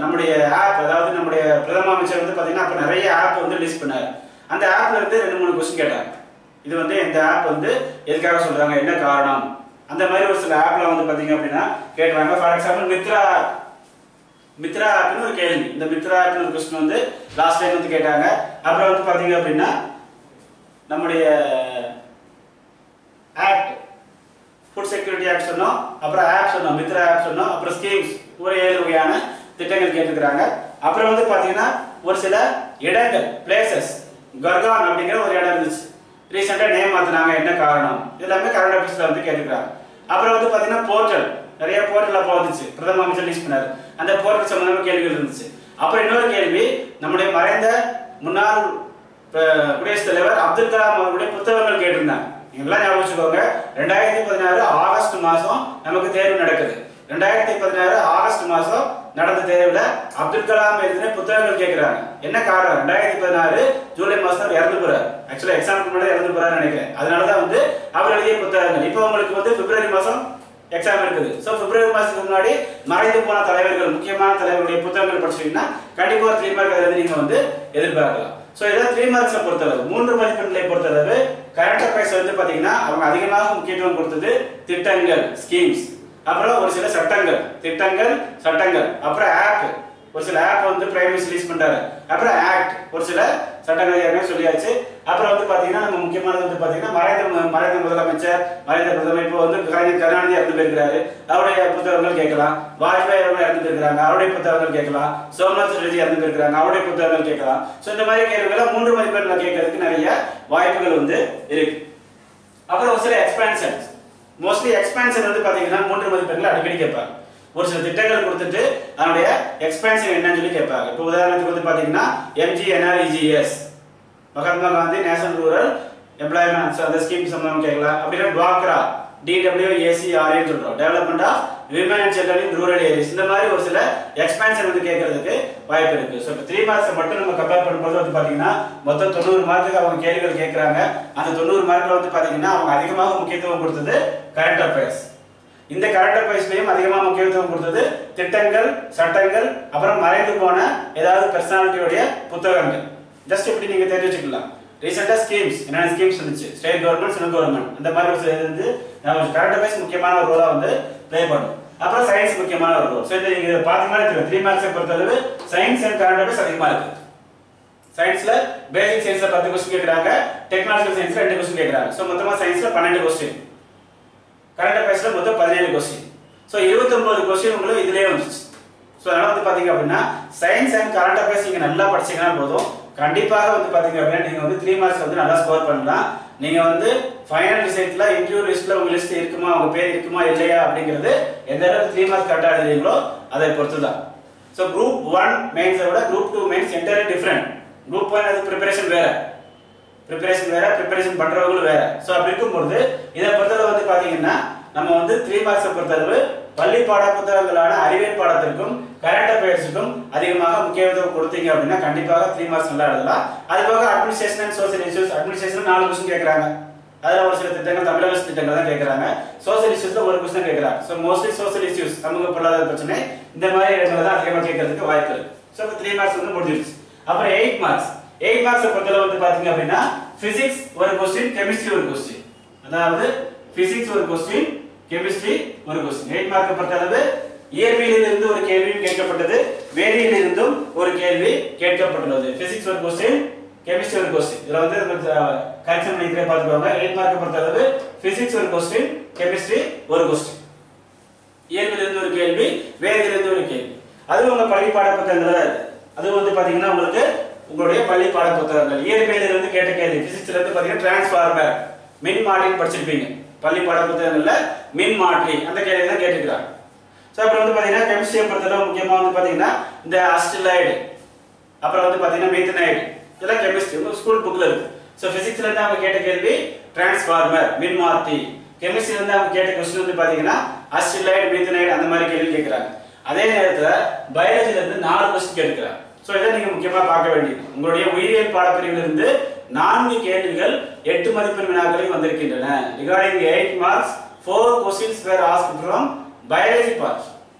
நம்முடைய ஆப், அதாவது நம்முடைய பிரதம அமைச்சர் வந்து பாத்தீங்கன்னா அப்ப நிறைய ஆப் வந்து லிஸ்ட் பண்ணாரு. அந்த ஆப்ல இருந்து 2-3 क्वेश्चन கேட்டாங்க. இது வந்து இந்த ஆப் வந்து எதுக்காக சொல்றாங்க, என்ன காரணம், அந்த மாதிரி ஒரு சில ஆப்ல வந்து பாத்தீங்க அப்படின்னா கேட்கறாங்க. ஃபார் எக்ஸாம்பிள் மித்ரா ஆப்னு ஒரு கேள்வி. இந்த மித்ரா ஆப்னு ஒரு क्वेश्चन வந்து லாஸ்ட் டைம் வந்து கேட்டாங்க. அப்புறம் வந்து பாத்தீங்க அப்படின்னா நம்முடைய ஆக்ட் ஃபுட் செக்யூரிட்டி ஆக்ட் சொன்னோம், அப்புறம் ஆப் சொன்னோம், மித்ரா ஆப் சொன்னோம், அப்புறம் ஸ்கீம்ஸ் ஒரு 7 வகையான திட்டங்கள் கேட்டிருக்காங்க. அப்புறம் வந்து பாத்தீங்கன்னா ஒரு சில இடங்கள் பிளேசஸ், கர்கான் அப்படிங்கிற ஒரு இடம் இருந்துச்சு, ரீசெண்டா நேம் மாத்தினாங்க, என்ன காரணம், இதெல்லாமே கரண்ட் அஃபேர்ஸ்ல வந்து கேட்டிருக்காங்க. அப்புறம் வந்து பாத்தீங்கன்னா போர்ட்டல், நிறைய போர்ட்டல் அப்போ வந்துச்சு, பிரதம அமைச்சர் லிஸ்ட் பண்ணாரு, அந்த போர்ட்டல் சம்பந்தமான கேள்விகள் இருந்துச்சு. அப்புறம் இன்னொரு கேள்வி, நம்முடைய மறைந்த முன்னாள் குடியரசுத் தலைவர் அப்துல் கலாம் அவருடைய புத்தகங்கள் கேட்டிருந்தாங்க. நீங்களாம் ஞாபகம் வச்சுக்கோங்க, 2016 ஆகஸ்ட் மாசம் நமக்கு தேர்வு நடக்குது. 2016 ஆகஸ்ட் மாசம் நடந்த தேர்வுல அப்துல் கலாம் எழுதின புத்தகங்கள் கேட்கிறாங்க. என்ன காரணம்? 2016 ஜூலை மாசம் இறந்து போறாரு. ஆக்சுவலா எக்ஸாமுக்கு முன்னாடி இறந்து போறாருன்னு நினைக்கிறேன். அதனாலதான் வந்து அவர் எழுதிய புத்தகங்கள். இப்போ உங்களுக்கு வந்து பிப்ரவரி மாசம் எக்ஸாம் இருக்குது. ஸோ பிப்ரவரி மாசத்துக்கு முன்னாடி மறைந்து போன தலைவர்கள், முக்கியமான தலைவர்களுடைய புத்தகங்கள் படிச்சீங்கன்னா கண்டிப்பா 3 மார்க் அதாவது நீங்க வந்து எதிர்பார்க்கலாம். ஸோ இதான் 3 மார்க்ஸை பொறுத்தளவு, 3 மதிப்பெண்களை பொறுத்தளவு கரண்ட் அஃபேர்ஸ் வந்து பாத்தீங்கன்னா அவங்க அதிகமாக முக்கியத்துவம் கொடுத்தது திட்டங்கள், ஸ்கீம்ஸ், அப்புறம் ஒரு சில சட்டங்கள், திட்டங்கள், சட்டங்கள், அப்புறம் ஆப், ஒரு சில ஆப் வந்து பிரைம் மினிஸ்டர் ரிலீஸ் பண்றாரு, அப்புறம் ஆக்ட், ஒரு சில சட்டங்கள் ஏற்கனவே சொல்லியாச்சு. அப்புறம் வந்து பாத்தீங்கன்னா நம்ம முக்கியமானது வந்து பாத்தீங்கன்னா மறைந்த முதலமைச்சர், மறைந்த பிரதமர், இப்போ வந்து கருணாநிதி இறந்து போயிருக்கிறாரு, அவருடைய புத்தகங்கள் கேட்கலாம். வாஜ்பாய் அவர்கள் இறந்து போயிருக்கிறாங்க, அவருடைய புத்தகங்கள் கேட்கலாம். சோம்நாத் சட்டர்ஜி இறந்து போயிருக்கிறாங்க, அவருடைய புத்தகங்கள் கேட்கலாம். ஸோ இந்த மாதிரி கேள்விகளை 3 மதிப்பெண்களை கேட்கறதுக்கு நிறைய வாய்ப்புகள் வந்து இருக்கு. அப்புறம் ஒரு சில எக்ஸ்பான்ஷன், மோஸ்ட்லி எக்ஸ்பான்ஷன் வந்து பாத்தீங்கன்னா 3 மதிப்பெண்களை அடிக்கடி கேட்பாங்க. ஒரு சில திட்டங்கள் கொடுத்துட்டு அதனுடைய எக்ஸ்பான்ஷன் என்னன்னு சொல்லி கேட்பாங்க. இப்போ உதாரணத்துக்கு வந்து பாத்தீங்கன்னா MGNREGS, Mahatma Gandhi national rural employment அந்த ஸ்கீம் சம்பந்தமா கேட்கலாம். அப்படின்னா டுவாக்ரா, DWACRA சொல்றோம், development of women and children in rural areas. இந்த மாதிரி ஒரு சில எக்ஸ்பான்ஷன் வந்து கேட்கறதுக்கு வாய்ப்பு இருக்கு. ஸோ இப்போ 3 மார்க்ஸ் மட்டும் நம்ம கம்பேர் பண்ணும்போது வந்து பாத்தீங்கன்னா மொத்தம் 90 மார்க்குக்கு அவங்க கேள்விகள் கேட்கறாங்க. அந்த 90 மார்க்ல வந்து பாத்தீங்கன்னா அவங்க அதிகமாக முக்கியத்துவம் கொடுத்தது கரண்ட் அஃபேர்ஸ். இந்த கரண்ட் அஃபேர்ஸ்லயும் அதிகமாக முக்கியத்துவம் கொடுத்தது திட்டங்கள், சட்டங்கள், அப்புறம் மறைந்து போன ஏதாவது பர்சனாலிட்டியோடைய புத்தகங்கள். ஜஸ்ட் இப்படி நீங்க தெரிஞ்சு வச்சுக்கலாம். ரீசெண்டா ஸ்கீம்ஸ், என்னென்ன ஸ்கீம்ஸ் இருந்துச்சு, ஸ்டேட் கவர்மெண்ட், சென்ட்ரல் கவர்மெண்ட், இந்த மாதிரி ஒரு சில இருந்து கரண்ட் அஃபேர்ஸ் முக்கியமான ஒரு ரோலா வந்து ப்ளே பண்ணும். அப்புறம் சயின்ஸ் முக்கியமான ஒரு ரோல். ஸோ நீங்க பாத்தீங்கன்னா 3 மார்க்ஸை பொறுத்தளவு சயின்ஸ் அண்ட் கரண்ட் அஃபேர்ஸ் அதிகமா இருக்கு. சயின்ஸ்ல பேசிக் சயின்ஸ்ல 10 क्वेश्चन கேக்குறாங்க, டெக்னாலஜிக்கல் சயின்ஸ்ல 2 क्वेश्चन கேக்குறாங்க. ஸோ மொத்தமா சயின்ஸ்ல 12 क्वेश्चन, கரண்ட் அஃபேர்ஸ்ல மொத்தம் 17 क्वेश्चन. ஸோ 29 क्वेश्चन உங்களுக்கு இதுலயே வந்துச்சு. ஸோ அதனால வந்து பாத்தீங்க அப்படின்னா சயின்ஸ் அண்ட் கரண்ட் அஃபேர்ஸ் நீங்க நல்லா படிச்சீங்கன்னா போதும், கண்டிப்பாக வந்து பாத்தீங்க அப்படின்னா நீங்க வந்து 3 மார்க்ஸ் வந்து நல்லா ஸ்கோர் பண்ணலாம். நீங்க வந்து ஃபைனல் ரிசல்ட்ல இன்டர்வியூ லிஸ்ட்ல உங்க லிஸ்ட் இருக்குமா, உங்க பேர் இருக்குமா இல்லையா அப்படிங்கிறது எந்த அளவுக்கு 3 மார்க்ஸ் கரெக்டா எழுதுறீங்களோ அதை பொறுத்து தான். ஸோ குரூப் 1 மெயின்ஸை விட group 2 mains entirely different. Group 1 அது ப்ரிப்பரேஷன் வேற, ப்ரிப்பரேஷன் பண்றவங்களும் வேற. ஸோ அப்படி இருக்கும்போது இதை பொறுத்தளவு வந்து பாத்தீங்கன்னா நம்ம வந்து 3 மார்க்ஸை பொறுத்தளவு பள்ளி பாட புத்தகங்களான அறிவியல் பாடத்திற்கும் கரண்ட் அஃபேர்ஸுக்கும் அதிகமாக முக்கியத்துவம் கொடுத்தீங்க அப்படின்னா கண்டிப்பாக 3 மார்க்ஸ் நல்லா எழுதலாம். அது போக administration and social issues, administration 4 question கேட்கறாங்க. அதுல ஒரு சில திட்டங்கள் தமிழக அரசு திட்டங்கள் தான் கேட்கறாங்க. சோசியல் இஷ்யூஸ்ல 1 क्वेश्चन கேட்கறாங்க. ஸோ மோஸ்ட்லி சோசியல் இஷ்யூஸ், சமூக பொருளாதார பிரச்சனை, இந்த மாதிரி இடங்கள்ல தான் அதிகமாக கேட்கறதுக்கு வாய்ப்பு இருக்கு. ஸோ 3 மார்க்ஸ் வந்து முடிஞ்சிருச்சு. அப்புறம் 8 மார்க்ஸை பொறுத்தளவு வந்து பாத்தீங்க அப்படின்னா பிசிக்ஸ் 1 क्वेश्चन, கெமிஸ்ட்ரி 1 क्वेश्चन. அதாவது physics 1 question, chemistry 1 question. 8 mark பொறுத்தளவு இயற்பியலிலிருந்து ஒரு கேள்வி கேட்கப்பட்டது, வேதியியலிலிருந்தும் ஒரு கேள்வி கேட்கப்பட்டுள்ளது. Physics 1 question, chemistry 1 question. இதுல வந்து கரெக்ஷன் பண்ணிக்கிறே பாத்துக்கோங்க. 8 மார்க் பொறுத்தளவு பிசிக்ஸ் 1 क्वेश्चन, கெமிஸ்ட்ரி 1 क्वेश्चन. இயற்பியலிலிருந்து ஒரு கேள்வி, வேதியியலிலிருந்து ஒரு கேள்வி. அது உங்க பள்ளி பாட புத்தகங்கள்ல அது வந்து பாத்தீங்கன்னா உங்களுக்கு உங்களுடைய பள்ளி பாட புத்தகங்கள். இயற்பியலிலிருந்து கேட்ட கேள்வி, பிசிக்ஸ்ல இருந்து பாத்தீங்கன்னா டிரான்ஸ்ஃபார்மர், மின் மாற்றி படிச்சிருப்பீங்க. பள்ளி பாட புத்தகங்கள்ல மின் மாற்றி அந்த கேள்வி தான் கேட்டிருக்காங்க. சோ அப்புறம் வந்து பாத்தீங்கன்னா கெமிஸ்ட்ரியை பொறுத்தளவு முக்கியமா வந்து பாத்தீங்கன்னா இந்த அசிட்டைடு, அப்புறம் வந்து பாத்தீங்கன்னா மீத்தனைடு, இதெல்லாம் கெமிஸ்ட்ரி உங்க ஸ்கூல் புக்ல இருக்கு. சோ பிசிக்ஸ்ல இருந்து அவங்க கேட்ட கேள்வி டிரான்ஸ்ஃபார்மர், மின் மாற்றி. கெமிஸ்ட்ரில இருந்து அவங்க கேட்ட क्वेश्चन வந்து பாத்தீங்கன்னா அசிட்டைடு, மீத்தனைடு அந்த மாதிரி கேள்வி கேக்குறாங்க. அதே நேரத்துல பயாலஜில இருந்து 4 क्वेश्चन கேட்கறாங்க. சோ இதை நீங்க முக்கியமா பார்க்க வேண்டியது. உங்களுடைய உயிரியல் பாடப்பிரிவில் இருந்து 4 கேள்விகள் 8 மதிப்பெண் வினாக்களில் வந்திருக்கின்றன. Regarding 8 marks, 4 questions were asked from biology part.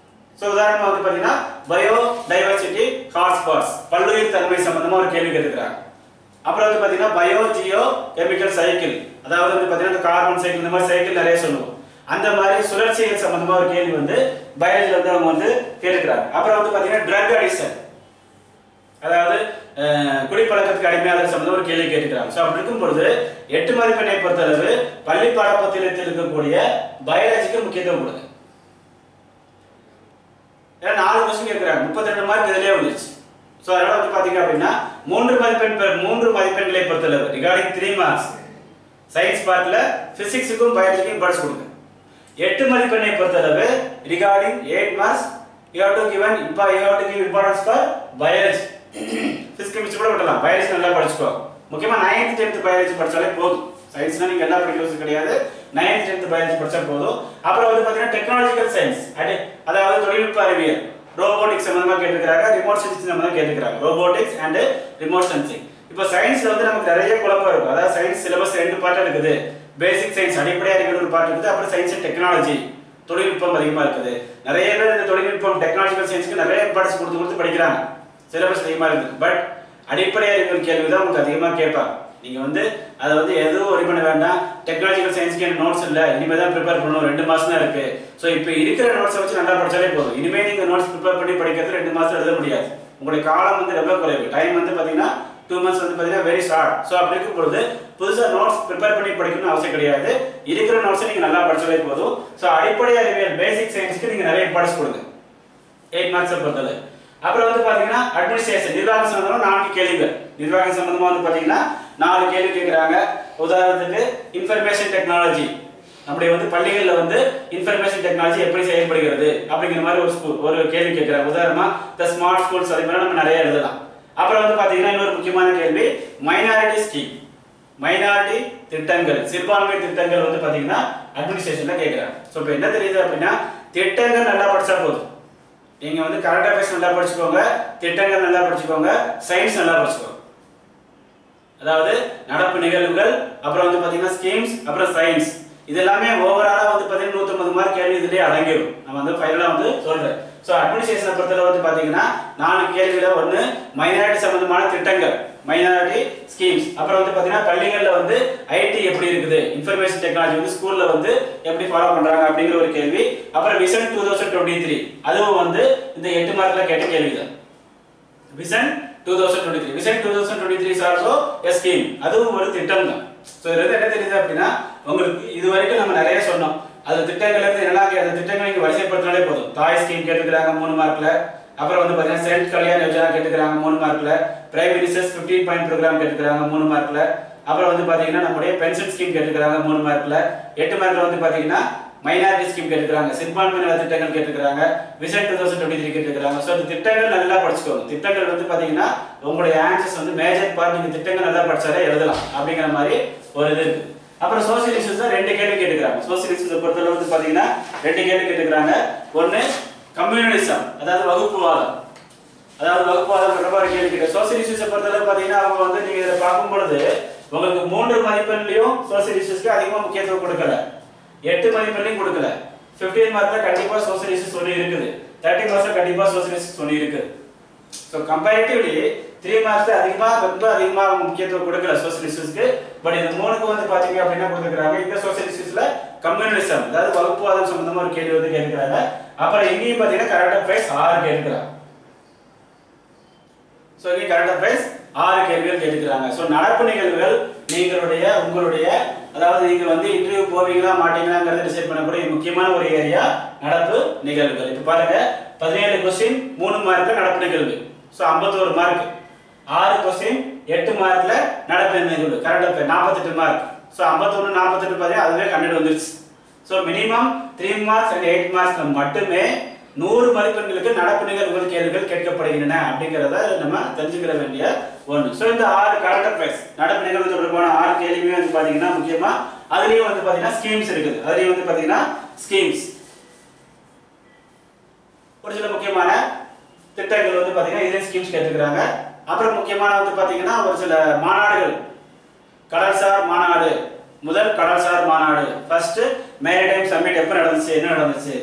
So உதாரணமா வந்து பாத்தீங்கன்னா பயோடைவர்சிட்டி ஹாட்ஸ்பாட்ஸ், பல்லுயிர் தன்மை சம்பந்தமா ஒரு கேள்வி கேட்டிருக்காங்க. அப்புறம் வந்து பாத்தீங்கன்னா பயோ ஜியோ கெமிக்கல் சைக்கிள், அதாவது வந்து பாத்தீங்கன்னா கார்பன் சைக்கிள், இந்த மாதிரி சைக்கிள் நிறைய சொல்லுவோம். அந்த மாதிரி சுழற்சிகள் சம்பந்தமா ஒரு கேள்வி வந்து பயாலஜில வந்து அவங்க வந்து கேட்கிறாங்க. அப்புறம் வந்து பாத்தீங்கன்னா ட்ரக் அடிக்ஷன், அதாவது குடிப்பழக்கத்துக்கு அடிமையாதல் சம்பந்தம் ஒரு கேள்வி கேட்டுக்கிறாங்க. ஸோ அப்படி இருக்கும் பொழுது 8 மதிப்பெண்ணை பொறுத்தளவு பள்ளி பாடப்பத்திரத்தில் இருக்கக்கூடிய பயாலஜிக்கு முக்கியத்துவம் கொடுங்க. ஏன்னா 4 கொஸ்டின் கேட்கிறாங்க, 32 மார்க் இதுலயே வந்துருச்சு. ஸோ அதனால வந்து பாத்தீங்க அப்படின்னா 3 மதிப்பெண்களை பொறுத்தளவு ரிகார்டிங் 3 மார்க்ஸ் சயின்ஸ் பார்ட்ல பிசிக்ஸுக்கும் பயாலஜிக்கும் படிச்சு கொடுங்க. 8 மதிப்பெண்ணை பொறுத்தளவு regarding 8 marks you have to give importance for biology. Physics chemistry கூட விடலாம், பயாலஜி நல்லா படிச்சுக்கோ. முக்கியமா 9th 10th பயாலஜி படிச்சாலே போதும். சயின்ஸ்னா நீங்க எல்லா படிக்கிறது கிடையாது, 9th 10th பயாலஜி படிச்சா போதும். அப்புறம் வந்து பாத்தீங்கன்னா டெக்னாலஜிக்கல் சயின்ஸ், அதாவது தொழில்நுட்ப அறிவியல், ரோபோட்டிக்ஸ் சம்பந்தமா கேட்டுக்கிறாங்க, ரிமோட் சென்சிங் சம்பந்தமா கேட்டுக்கிறாங்க, ரோபோட்டிக்ஸ் அண்ட் ரிமோட் சென்சிங். இப்போ சயின்ஸ்ல வந்து நமக்கு நிறைய குழப்பம் இருக்கும். அதாவது சயின்ஸ் சிலபஸ் 2 பார்ட் இருக்குது. பேசிக் சயின்ஸ் அடிப்படை அறிவியல் ஒரு பார்ட் இருக்குது, அப்புறம் சயின்ஸ் அண்ட் டெக்னாலஜி தொழில்நுட்பம் அதிகமா இருக்குது. நிறைய பேர் இந்த தொழில்நுட்பம் டெக்னாலஜிக்கல் சயின்ஸ்க்கு நிறைய இம்பார்ட்டன்ஸ் கொடுத்து படிக்கிறாங்க, சிலபஸ் அதிகமா இருக்குது. பட் அடிப்படை அறிவியல் கேள்வி தான் உங்களுக்கு அதிகமா கேட்பாங்க. நீங்க வந்து அதை வந்து எதுவும் ஒரி பண்ண வேண்டாம். டெக்னாலஜிக்கல் சயின்ஸ்க்கு எனக்கு நோட்ஸ் இல்லை, இனிமேல் தான் ப்ரிப்பேர் பண்ணணும், 2 மாசம் தான் இருக்கு. ஸோ இப்போ இருக்கிற நோட்ஸை வச்சு நல்லா படிச்சாலே போதும். இனிமேல் நீங்க நோட்ஸ் ப்ரிப்பேர் பண்ணி படிக்கிறது 2 மாசம் எழுத முடியாது. உங்களுடைய காலம் வந்து ரொம்ப குறைவு, டைம் வந்து பாத்தீங்கன்னா 2 months வந்து பாத்தீங்கன்னா வெரி ஷார்ட். ஸோ அப்படி இருக்கும் பொழுது புதுசா நோட்ஸ் ப்ரிப்பேர் பண்ணி படிக்கணும்னு அவசியம் கிடையாது. இருக்கிற நோட்ஸை நீங்க நல்லா படிச்சாலே போதும். ஸோ அடிப்படை அறிவியல் பேசிக் சயின்ஸ்க்கு நீங்க நிறைய இம்பார்ட்டன்ஸ் கொடுங்க 8 மார்க்ஸை பொறுத்தது. அப்புறம் வந்து பாத்தீங்கன்னா அட்மினிஸ்ட்ரேஷன், நிர்வாகம் சம்பந்தமா 4 கேள்விகள். நிர்வாகம் சம்பந்தமா வந்து பாத்தீங்கன்னா 4 கேள்வி கேட்கிறாங்க. உதாரணத்துக்கு இன்ஃபர்மேஷன் டெக்னாலஜி, நம்முடைய வந்து பள்ளிகள்ல வந்து இன்ஃபர்மேஷன் டெக்னாலஜி எப்படி செயல்படுகிறது அப்படிங்கிற மாதிரி ஒரு கேள்வி கேட்கிறாங்க. உதாரணமா த ஸ்மார்ட் ஸ்கூல்ஸ், அதே மாதிரி நம்ம நிறைய எழுதலாம். அப்புறம் வந்து பாத்தீங்கன்னா இன்னொரு முக்கியமான கேள்வி மைனாரிட்டி ஸ்கீம், மைனாரிட்டி திட்டங்கள், சிறுபான்மை திட்டங்கள் வந்து பாத்தீங்கன்னா அட்மினிஸ்ட்ரேஷன்ல கேட்கிறாங்க. ஸோ இப்போ என்ன தெரியுது அப்படின்னா திட்டங்கள் நல்லா படிச்சா போதும். நீங்க வந்து கரண்ட் அஃபேர்ஸ் நல்லா படிச்சுக்கோங்க, திட்டங்கள் நல்லா படிச்சுக்கோங்க, சயின்ஸ் நல்லா படிச்சுக்கோங்க. அதாவது நடப்பு நிகழ்வுகள், அப்புறம் வந்து பாத்தீங்கன்னா ஸ்கீம்ஸ், அப்புறம் சயின்ஸ், இது எல்லாமே ஓவராலா வந்து பாத்தீங்கன்னா 150 மார்க் கேள்வி இதுலயே அடங்கிடும். நான் வந்து ஃபைனலா வந்து சொல்றேன். ஸோ அட்மினிஸ்ட்ரேஷனை பொறுத்தவரை வந்து பாத்தீங்கன்னா 4 கேள்வியில ஒன்று மைனாரிட்டி சம்பந்தமான திட்டங்கள், மைனாரிட்டி ஸ்கீம்ஸ், அப்புறம் வந்து பாத்தீங்கன்னா பள்ளிகள்ல வந்து ஐடி எப்படி இருக்குது, இன்ஃபர்மேஷன் டெக்னாலஜி வந்து ஸ்கூல்ல வந்து எப்படி ஃபாலோ பண்றாங்க அப்படிங்கிற ஒரு கேள்வி. அப்புறம் விஷன் 2023, அதுவும் வந்து இந்த 8 மார்க்ல கேட்ட கேள்விதான். Vision 2023, vision 2023 is also a scheme, அதுவும் ஒரு திட்டம் தான். ஸோ இதுல என்ன தெரியுது அப்படின்னா உங்களுக்கு இது வரைக்கும் நம்ம நிறைய சொன்னோம். அது திட்டங்கள் இருந்து என்னெல்லாம் அந்த திட்டங்களை நீங்க வரிசைப்படுத்தினாலே போதும். தாய் ஸ்கீம் கேட்டுக்கிறாங்க 3 மார்க்ல, அப்புறம் வந்து பாத்தீங்கன்னா செல்ஃப் கல்யாண யோஜனா கேட்டுக்கிறாங்க 3 மார்க்ல, பிரைம் மினிஸ்டர்ஸ் 15 பாயிண்ட் ப்ரோக்ராம் கேட்டுக்கிறாங்க 3 மார்க்ல, அப்புறம் வந்து பாத்தீங்கன்னா நம்முடைய பென்ஷன் ஸ்கீம் கேட்டுக்கிறாங்க 3 மார்க்ல, 8 மார்க்ல வந்து பாத்தீங்கன்னா மைனாரிட்டி ஸ்கீம் கேட்டுக்கிறாங்க, சிறுபான்மை நல திட்டங்கள் கேட்டுக்கிறாங்க, விஷன் 2023 கேட்டுக்கிறாங்க. ஸோ இந்த திட்டங்கள் நல்லா படிச்சுக்கோங்க. திட்டங்கள் வந்து பாத்தீங்கன்னா உங்களுடைய ஆன்சர்ஸ் வந்து மேஜர் பார்ட் நீங்க திட்டங்கள் நல்லா படிச்சாலே எழுதலாம் அப்படிங்கிற மாதிரி ஒரு இது இருக்கு. அப்புறம் சோசியல் இஷ்யூஸ் தான் 2 கேள்வி கேட்டுக்கிறாங்க. சோசியல் இஷ்யூஸ் பொறுத்தவரை வந்து பாத்தீங்கன்னா 2 கேள்வி கேட்டுக்கிறாங்க. ஒன்னு கம்யூனிசம், அதாவது வகுப்புவாதம், ரொம்ப கேள்வி கேட்டு. சோசியல் இஷ்யூஸை பொறுத்தவரை பாத்தீங்கன்னா அவங்க வந்து நீங்க இதை பார்க்கும் பொழுது உங்களுக்கு 3 மதிப்பெண்லயும் சோசியல் இஷ்யூஸ்க்கு அதிகமா முக்கியத்துவம் கொடுக்கல, 8 மதிப்பெண்லையும் கொடுக்கல. 15 மார்க்ல கண்டிப்பா சோசியல் இஷ்யூஸ் ஒன்று இருக்குது, 30 மார்க்ல கண்டிப்பா சோசியல் இஷ்யூஸ் ஒன்று இருக்குது. ஸோ கம்பேரிட்டிவ்லி 3 மார்க்ஸ் ரொம்ப அதிகமா முக்கியத்துவம் கொடுக்கல சோசியல் இஷ்யூஸ்க்கு. பட் இந்த 3க்கு வந்து பாத்தீங்க அப்படின்னா கொடுத்துருக்காங்க. இந்த சோசியல் இஷ்யூஸ்ல கம்யூனிசம், அதாவது வகுப்புவாதம் சம்பந்தமா ஒரு கேள்வி வந்து கேட்கிறாங்க. அப்புறம் இங்கேயும் பாத்தீங்கன்னா கரண்ட் அஃபேர்ஸ் 6 கேட்கிறாங்க. ஸோ இங்கே கரண்ட் அஃபேர்ஸ் 6 கேள்விகள் கேட்கிறாங்க. ஸோ நடப்பு நிகழ்வுகள் உங்களுடைய அதாவது நீங்க வந்து இன்டர்வியூ போவீங்களா மாட்டீங்களாங்கிறத டிசைட் பண்ணக்கூடிய முக்கியமான ஒரு ஏரியா நடப்பு நிகழ்வுகள். இப்போ பாருங்க 17 கொஸ்டின் 3 மார்க்ல நடப்பு நிகழ்வு, ஸோ 51 மார்க். 6 கொஸ்டின் 8 மார்க்ல நடப்பு நிகழ்வு கரண்ட் அஃபேர் 48 மார்க். ஸோ 51 48 பாத்தீங்கன்னா அதுவே 100 வந்துருச்சு. So minimum 3 marks and 8 marks மட்டுமே 100 மதிப்பெண்களுக்கு நடப்பு நிகழ்வுகள் கேள்விகள் கேட்கப்படுகின்றன அப்படிங்கறத நம்ம தெரிஞ்சுக்கிற வேண்டிய ஒன்று. ஸோ இந்த 6 கரண்ட் அஃபேர்ஸ் நடப்பு நிகழ்வு தொடர்பான 6 கேள்வியுமே வந்து பாத்தீங்கன்னா முக்கியமா அதுலயும் வந்து பாத்தீங்கன்னா ஸ்கீம்ஸ் இருக்குது. அதுலயும் வந்து பாத்தீங்கன்னா ஸ்கீம்ஸ் ஒரு சில முக்கியமான திட்டங்கள் வந்து பாத்தீங்கன்னா இதே ஸ்கீம்ஸ் கேட்டுக்கிறாங்க. அப்புறம் முக்கியமான வந்து பாத்தீங்கன்னா ஒரு சில மாநாடுகள், கடல்சார் மாநாடு, முதல் கடல்சார் மாநாடு, ஃபர்ஸ்ட் மேரிடைம் சம்மிட் எப்ப நடந்துச்சு, என்ன நடந்துச்சு.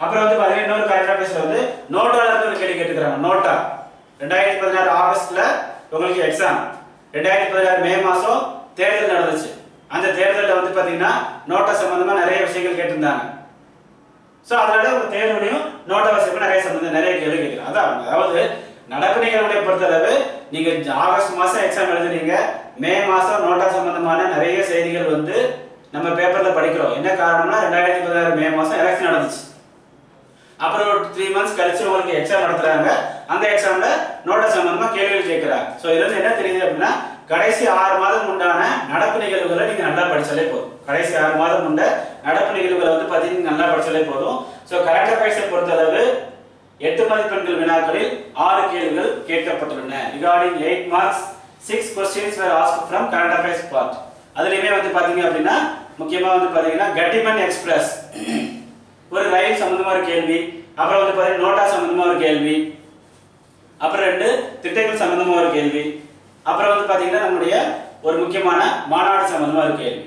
அப்புறம் வந்து பாத்தீங்கன்னா இன்னொரு கரண்ட் அஃபேர்ஸ்ல வந்து நோட்டால இருந்து ஒரு கேள்வி கேட்டுக்கிறாங்க. நோட்டா 2016 ஆகஸ்ட்ல உங்களுக்கு எக்ஸாம், 2016 மே மாசம் தேர்தல் நடந்துச்சு. அந்த தேர்தலில் வந்து பார்த்தீங்கன்னா நோட்டா சம்பந்தமாக நிறைய விஷயங்கள் கேட்டிருந்தாங்க. ஸோ அதனால உங்கள் தேர்வுலையும் நோட்டா சம்பந்தமாக நிறைய கேள்வி கேட்குறாங்க. அதாவது நடப்பு நிகழ்வுகளை பொறுத்தளவு நீங்கள் ஆகஸ்ட் மாதம் எக்ஸாம் எழுதுறீங்க, மே மாதம் நோட்டா சம்பந்தமான நிறைய செய்திகள் வந்து நம்ம பேப்பரில் படிக்கிறோம். என்ன காரணம்னா 2016 மே மாதம் எலெக்ஷன் நடந்துச்சு. அப்புறம் ஒரு 3 months கழிச்சு உங்களுக்கு எக்ஸாம் நடத்துறாங்க. அந்த எக்ஸாம்ல நோட்டா சம்பந்தமாக கேள்விகள் கேட்குறாங்க. ஸோ இதுல என்ன தெரியுது அப்படின்னா கடைசி 6 மாதம் உண்டான நடப்பு நிகழ்வுகளை நீங்க நல்லா படிச்சாலே போதும். கடைசி 6 மாதம் உண்ட நடப்பு நிகழ்வுகளை வந்து பார்த்தீங்கன்னா நல்லா படிச்சாலே போதும். ஸோ கரண்ட் அஃபேர்ஸை பொறுத்தளவு 8 மதிப்பெண்கள் வினாக்களில் 6 கேள்விகள் கேட்கப்பட்டுள்ளன. Regarding 8 marks 6 questions were asked from current affairs part. அதுலயுமே வந்து பாத்தீங்க அப்படின்னா முக்கியமா வந்து பாத்தீங்கன்னா கட்டிமன் எக்ஸ்பிரஸ் ஒரு ரயில் சம்பந்தமா ஒரு கேள்வி, அப்புறம் வந்து பாத்தீங்கன்னா நோட்டா சம்பந்தமா ஒரு கேள்வி, அப்புறம் 2 திட்டங்கள் சம்பந்தமா ஒரு கேள்வி, அப்புறம் வந்து பாத்தீங்கன்னா நம்மளுடைய ஒரு முக்கியமான மாநாடு சம்பந்தமா ஒரு கேள்வி.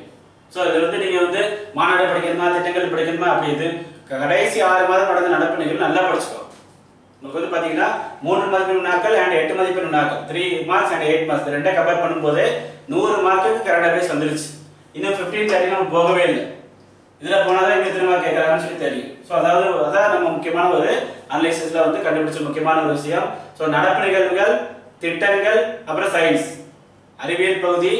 ஸோ இது வந்து நீங்க வந்து மாநாடு படிக்கணுமா திட்டங்கள் படிக்கணுமா அப்படி இது கடைசி 6 மாதம் நடந்த நடப்பு நிகழ்வு நல்லா படிச்சுக்கோ. உங்களுக்கு வந்து பாத்தீங்கன்னா 3 மதிப்பெண் வினாக்கள் அண்ட் 8 மதிப்பெண் வினாக்கள் 3 marks and 8 marks ரெண்டை கம்பேர் பண்ணும்போது 100 மார்க்குக்கு கரண்ட் அஃபேர்ஸ் வந்துருச்சு. இன்னும் 15-30 நம்ம போகவே இல்லை. இதுல போனாதான் இங்க திரும்ப கேட்கறாங்கன்னு சொல்லி தெரியும். ஸோ அதான் நம்ம முக்கியமான ஒரு அனலைசிஸ்ல வந்து கண்டுபிடிச்ச முக்கியமான ஒரு விஷயம். ஸோ நடப்பு நிகழ்வுகள், திட்டங்கள், அப்புறம் சயின்ஸ் அறிவியல் பகுதி,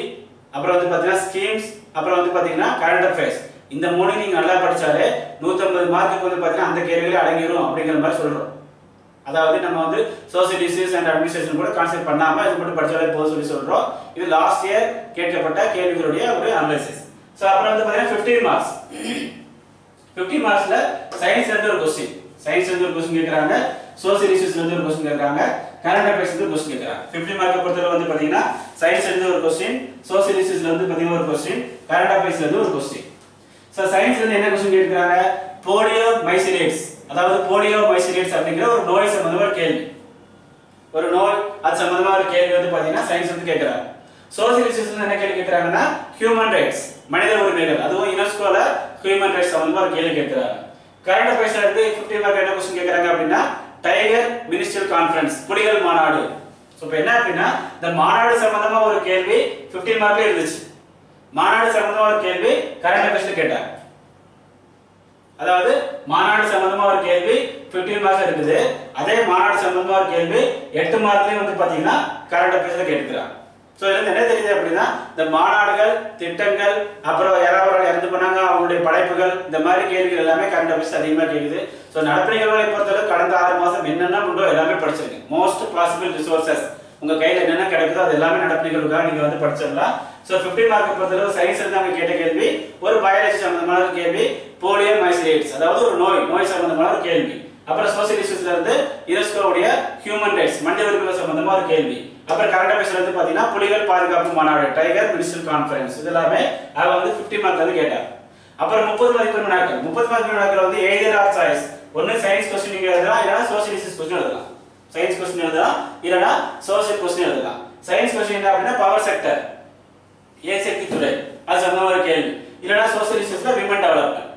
அப்புறம் வந்து பாத்தீங்கன்னா ஸ்கீம்ஸ், அப்புறம் வந்து பாத்தீங்கன்னா கரண்ட் அஃபேர்ஸ் இந்த 3 நீங்க நல்லா படிச்சாலே 150 மார்க்குக்கு வந்து பாத்தீங்கன்னா அந்த கேள்விகள் அடங்கிடும் அப்படிங்கிற மாதிரி சொல்றோம். அதாவது நம்ம வந்து சோசியல் இஷ்யூஸ் அண்ட் அட்மினிஸ்ட்ரேஷன் கூட கான்செப்ட் பண்ணாம இது மட்டும் படிச்சாலே போதும் சொல்லி சொல்றோம். இது லாஸ்ட் இயர் கேட்கப்பட்ட கேள்விகளுடைய ஒரு அனலைசிஸ். ஸோ அப்புறம் வந்து பாத்தீங்கன்னா 15 மார்க்ஸ் 50 மார்க்ஸ்ல சயின்ஸ்ல இருந்து ஒரு கொஸ்டின், கேட்கறாங்க, சோசியல் இஷ்யூஸ்ல இருந்து ஒரு கொஸ்டின் கேட்கறாங்க, கரண்ட் அஃபேர்ஸ்ல இருந்து ஒரு கொஸ்டின் கேட்கறாங்க. 50 மார்க் பொறுத்தவரை வந்து பாத்தீங்கன்னா சயின்ஸ்ல இருந்து ஒரு கொஸ்டின், சோசியல் இஷ்யூஸ்ல இருந்து பாத்தீங்கன்னா ஒரு கொஸ்டின், கரண்ட் அஃபேர்ஸ்ல இருந்து ஒரு கொஸ்டின். ஸோ சயின்ஸ்ல இருந்து என்ன கொஸ்டின் கேட்கறாங்க, போலியோ மைசிலேட்ஸ், அதாவது போலியோ மைசிலேட்ஸ் அப்படிங்கிற ஒரு நோய் சம்பந்தமா ஒரு கேள்வி, ஒரு நோய் அது சம்பந்தமா ஒரு கேள்வி வந்து பாத்தீங்கன்னா சயின்ஸ் வந்து கேட்கறாங்க. சோசியல் இஷ்யூஸ்ல என்ன கேள்வி கேட்கறாங்கன்னா ஹியூமன் ரைட்ஸ், மனித உரிமைகள், அதுவும் யுனெஸ்கோல ஹியூமன் ரைட்ஸ் சம்பந்தமா ஒரு கேள்வி கேட்கறாங்க. கரண்ட் அஃபேர்ஸ்ல இருந்து 50 மார்க் என்ன கொஸ்டின் கேட்கறாங்க அப்படின்னா டைகர் மினிஸ்ட்ரியல் கான்ஃபரன்ஸ், புலிகள் மாநாடு. சோ இப்போ என்ன அப்படின்னா இந்த மாநாடு சம்பந்தமா ஒரு கேள்வி 15 மார்க்ல இருந்துச்சு. மாநாடு சம்பந்தமா ஒரு கேள்வி கரண்ட் அஃபேர்ஸ்ல கேட்டாங்க. அதாவது மாநாடு சம்பந்தமா ஒரு கேள்வி 15 மார்க்ஸ் இருக்குது. அதே மாநாடு சம்பந்தமா ஒரு கேள்வி 8 மார்க்லயும் வந்து பாத்தீங்கன்னா கரண்ட் அஃபேர்ஸ்ல கேட்கிறாங்க. சோ இதுல என்ன தெரியுது அப்படின்னா இந்த மாநாடுகள், திட்டங்கள், அப்புறம் யாராவது இறந்து போனாங்க அவங்களுடைய படைப்புகள், இந்த மாதிரி கேள்விகள் எல்லாமே கரண்ட் அஃபேர்ஸ் அதிகமா கேக்குது. சோ நடப்பு நிகழ்வுகளை பொறுத்தவரை கடந்த 6 மாசம் என்னென்ன உண்டோ எல்லாமே படிச்சிருக்கீங்க. மோஸ்ட் பாசிபிள் ரிசோர்சஸ் உங்க கையில என்னென்ன கிடைக்குதோ அது எல்லாமே நடப்பு நிகழ்வுக்காக நீங்க வந்து படிச்சிடலாம். சோ 50 மார்க் பொறுத்தவரை சயின்ஸ்ல இருந்து அவங்க கேட்ட கேள்வி ஒரு பயாலஜி சம்பந்தமான ஒரு கேள்வி, போலியோ மைசிலேட்ஸ் அதாவது ஒரு நோய் சம்பந்தமான ஒரு கேள்வி. அப்புறம் சோசியல் இஷ்யூஸ்ல இருந்து யுனெஸ்கோவுடைய ஹியூமன் ரைட்ஸ், மனித உரிமைகள் சம்பந்தமா ஒரு கேள்வி. அப்புறம் கரண்ட் அஃபேர்ஸ்ல இருந்து பாத்தீங்கன்னா புலிகள் பாதுகாப்பு மாநாடு, டைகர் மினிஸ்ட்ரியல் கான்ஃபரன்ஸ், இதெல்லாமே அவங்க வந்து 50 மார்க் வந்து கேட்டாங்க. அப்புறம் 30 மதிப்பெண் வினாக்கள், 30 மதிப்பெண் வினாக்கள் வந்து எய்தர் ஆர் சாய்ஸ், ஒன்னு சயின்ஸ் क्वेश्चन நீங்க எழுதலாம், இல்லனா சோசியல் இஷ்யூஸ் क्वेश्चन எழுதலாம். சயின்ஸ் क्वेश्चन எழுதலாம், இல்லனா சோசியல் क्वेश्चन எழுதலாம். சயின்ஸ் क्वेश्चन என்ன அப்படின்னா பவர் செக்டர், எரிசக்தி துறை, அது சம்பந்தமான ஒரு கேள்வி. இல்லனா சோசியல் இஷ்யூஸ்ல விமன் டெவலப்மென்ட்.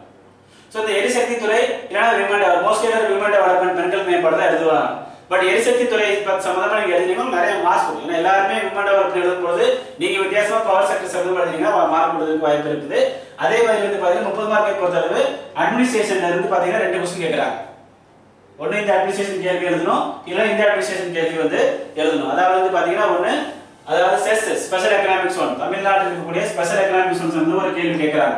சோ இந்த எரிசக்தி துறை இல்லனா விமன் மோஸ்ட்லி விமன் டெவலப்மென்ட் பெண்கள் மேம்பாடு தான் எழுதுவாங்க. பட் எரிசக்தி துறை சம்பந்தமா நீங்க எழுதினீங்க நிறைய மார்க்ஸ் கொடுக்கும். ஏன்னா எல்லாருமே விமன் டெவலப்மென்ட் எழுதும்போது நீங்க வித்தியாசமா பவர் செக்டர் சம்பந்தமா எழுதினீங்க மார்க் கொடுக்கிறதுக்கு வாய்ப்பு இருக்குது. அதே மாதிரி வந்து பாத்தீங்கன்னா 30 மார்க்கை பொறுத்தளவு அட்மினிஸ்ட்ரேஷன்ல இருந்து பாத்தீங்கன்னா 2 क्वेश्चन கேக்குறாங்க. ஒன்னு இந்த அட்மினிஸ்ட்ரேஷன் கேள்வி எழுதணும், இல்ல இந்த அட்மினிஸ்ட்ரேஷன் கேள்வி வந்து எழுதணும். அதாவது வந்து பாத்தீங்கன்னா ஒன்னு அதாவது செஸ் ஸ்பெஷல் எகனாமிக் ஜோன், தமிழ்நாட்டில் இருக்கக்கூடிய ஸ்பெஷல் எகனாமிக் ஜோன் வந்து ஒரு கேள்வி கேக்குறாங்க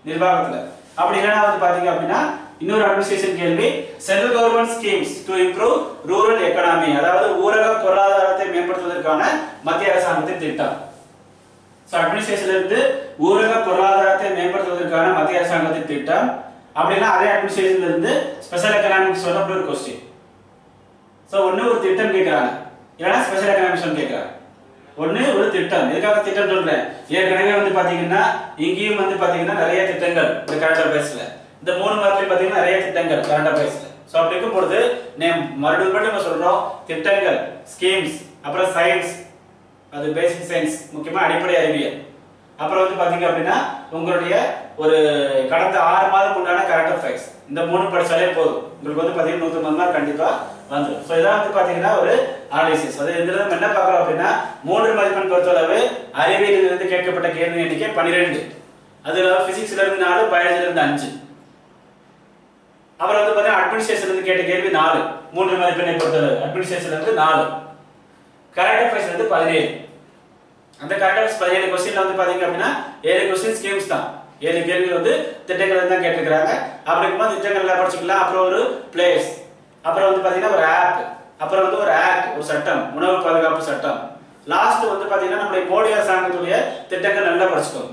நிர்வாகத்துல. அப்படி இல்லனா வந்து பாத்தீங்க அப்படின்னா இன்னொரு அட்மினிஸ்ட்ரேஷன் கேள்வி central government schemes to improve rural economy, அதாவது ஊரக பொருளாதாரத்தை மேம்படுத்துவதற்கான மத்திய அரசாங்கத்தின் திட்டம். சோ அட்மினிஸ்ட்ரேஷன்ல இருந்து ஊரக பொருளாதாரத்தை மேம்படுத்துவதற்கான மத்திய அரசாங்கத்தின் திட்டம். அப்படினா அதே அட்மினிஸ்ட்ரேஷன்ல இருந்து ஸ்பெஷல் எகனாமிக் ஜோன் அப்படி ஒரு क्वेश्चन. சோ ஒன்னு ஒரு திட்டம் கேக்குறாங்க, இல்லனா ஸ்பெஷல் எகனாமிக் ஜோன் கேக்குறாங்க. ஒன்னு ஒரு திட்டம், எதுக்காக திட்டம் சொல்றேன், ஏற்கனவே வந்து பாத்தீங்கன்னா இங்கேயும் வந்து பாத்தீங்கன்னா நிறைய திட்டங்கள் இந்த கரண்ட் அஃபேர்ஸ்ல, இந்த 3 மார்க்ல பாத்தீங்கன்னா நிறைய திட்டங்கள் கரண்ட் அஃபேர்ஸ்ல. சோ அப்படி இருக்கும்போது மறுபடியும் நம்ம சொல்றோம் திட்டங்கள், ஸ்கீம்ஸ், அப்புறம் சயின்ஸ், அது பேசிக் சயின்ஸ் முக்கியமா அடிப்படை அறிவியல். அப்புறம் வந்து பாத்தீங்க அப்படின்னா உங்களுடைய ஒரு கடந்த 6 மாதம் உண்டான கரண்ட் அஃபேர்ஸ் இந்த 3 படிச்சாலே போதும். உங்களுக்கு வந்து பாத்தீங்கன்னா 150 மார்க் கண்டிப்பா வந்துரும். சோ இதான் வந்து பாத்தீங்கன்னா ஒரு அனாலிசிஸ். அது இதுல நம்ம என்ன பார்க்கறோம் அப்படின்னா 3 மதிப்பெண் பொறுத்தளவு அறிவியலில் இருந்து கேட்கப்பட்ட கேள்வி எண்ணிக்கை 12. அதுல பிசிக்ஸ்ல இருந்து 4, பயாலஜில இருந்து 5. அப்புறம் வந்து பாத்தீங்கன்னா அட்மினிஸ்ட்ரேஷன்ல இருந்து கேட்ட கேள்வி 4. 3 மதிப்பெண்ணை பொறுத்தளவு அட்மினிஸ்ட்ரேஷன்ல இருந்து 4. கரண்ட் அஃபேர்ஸ்ல இருந்து 17. அந்த கரண்ட் அஃபேர்ஸ் 17 क्वेश्चनல வந்து பாத்தீங்க அப்படின்னா 7 क्वेश्चन ஸ்கீம்ஸ் தான். 7 கேள்விகள் வந்து திட்டங்கள் தான் கேட்டிருக்காங்க. அப்புறம் இருக்கும்போது திட்டங்கள்ல படிச்சுக்கலாம். அப்புறம் ஒரு பிளேஸ், அப்புறம் வந்து பாத்தீங்கன்னா ஒரு ஆப், அப்புறம் வந்து ஒரு ஆக்ட், ஒரு சட்டம், உணவு பாதுகாப்பு சட்டம். லாஸ்ட் வந்து பாத்தீங்கன்னா நம்மளுடைய மோடி அரசாங்கத்துடைய திட்டங்கள் நல்லா படிச்சுக்கோங்க.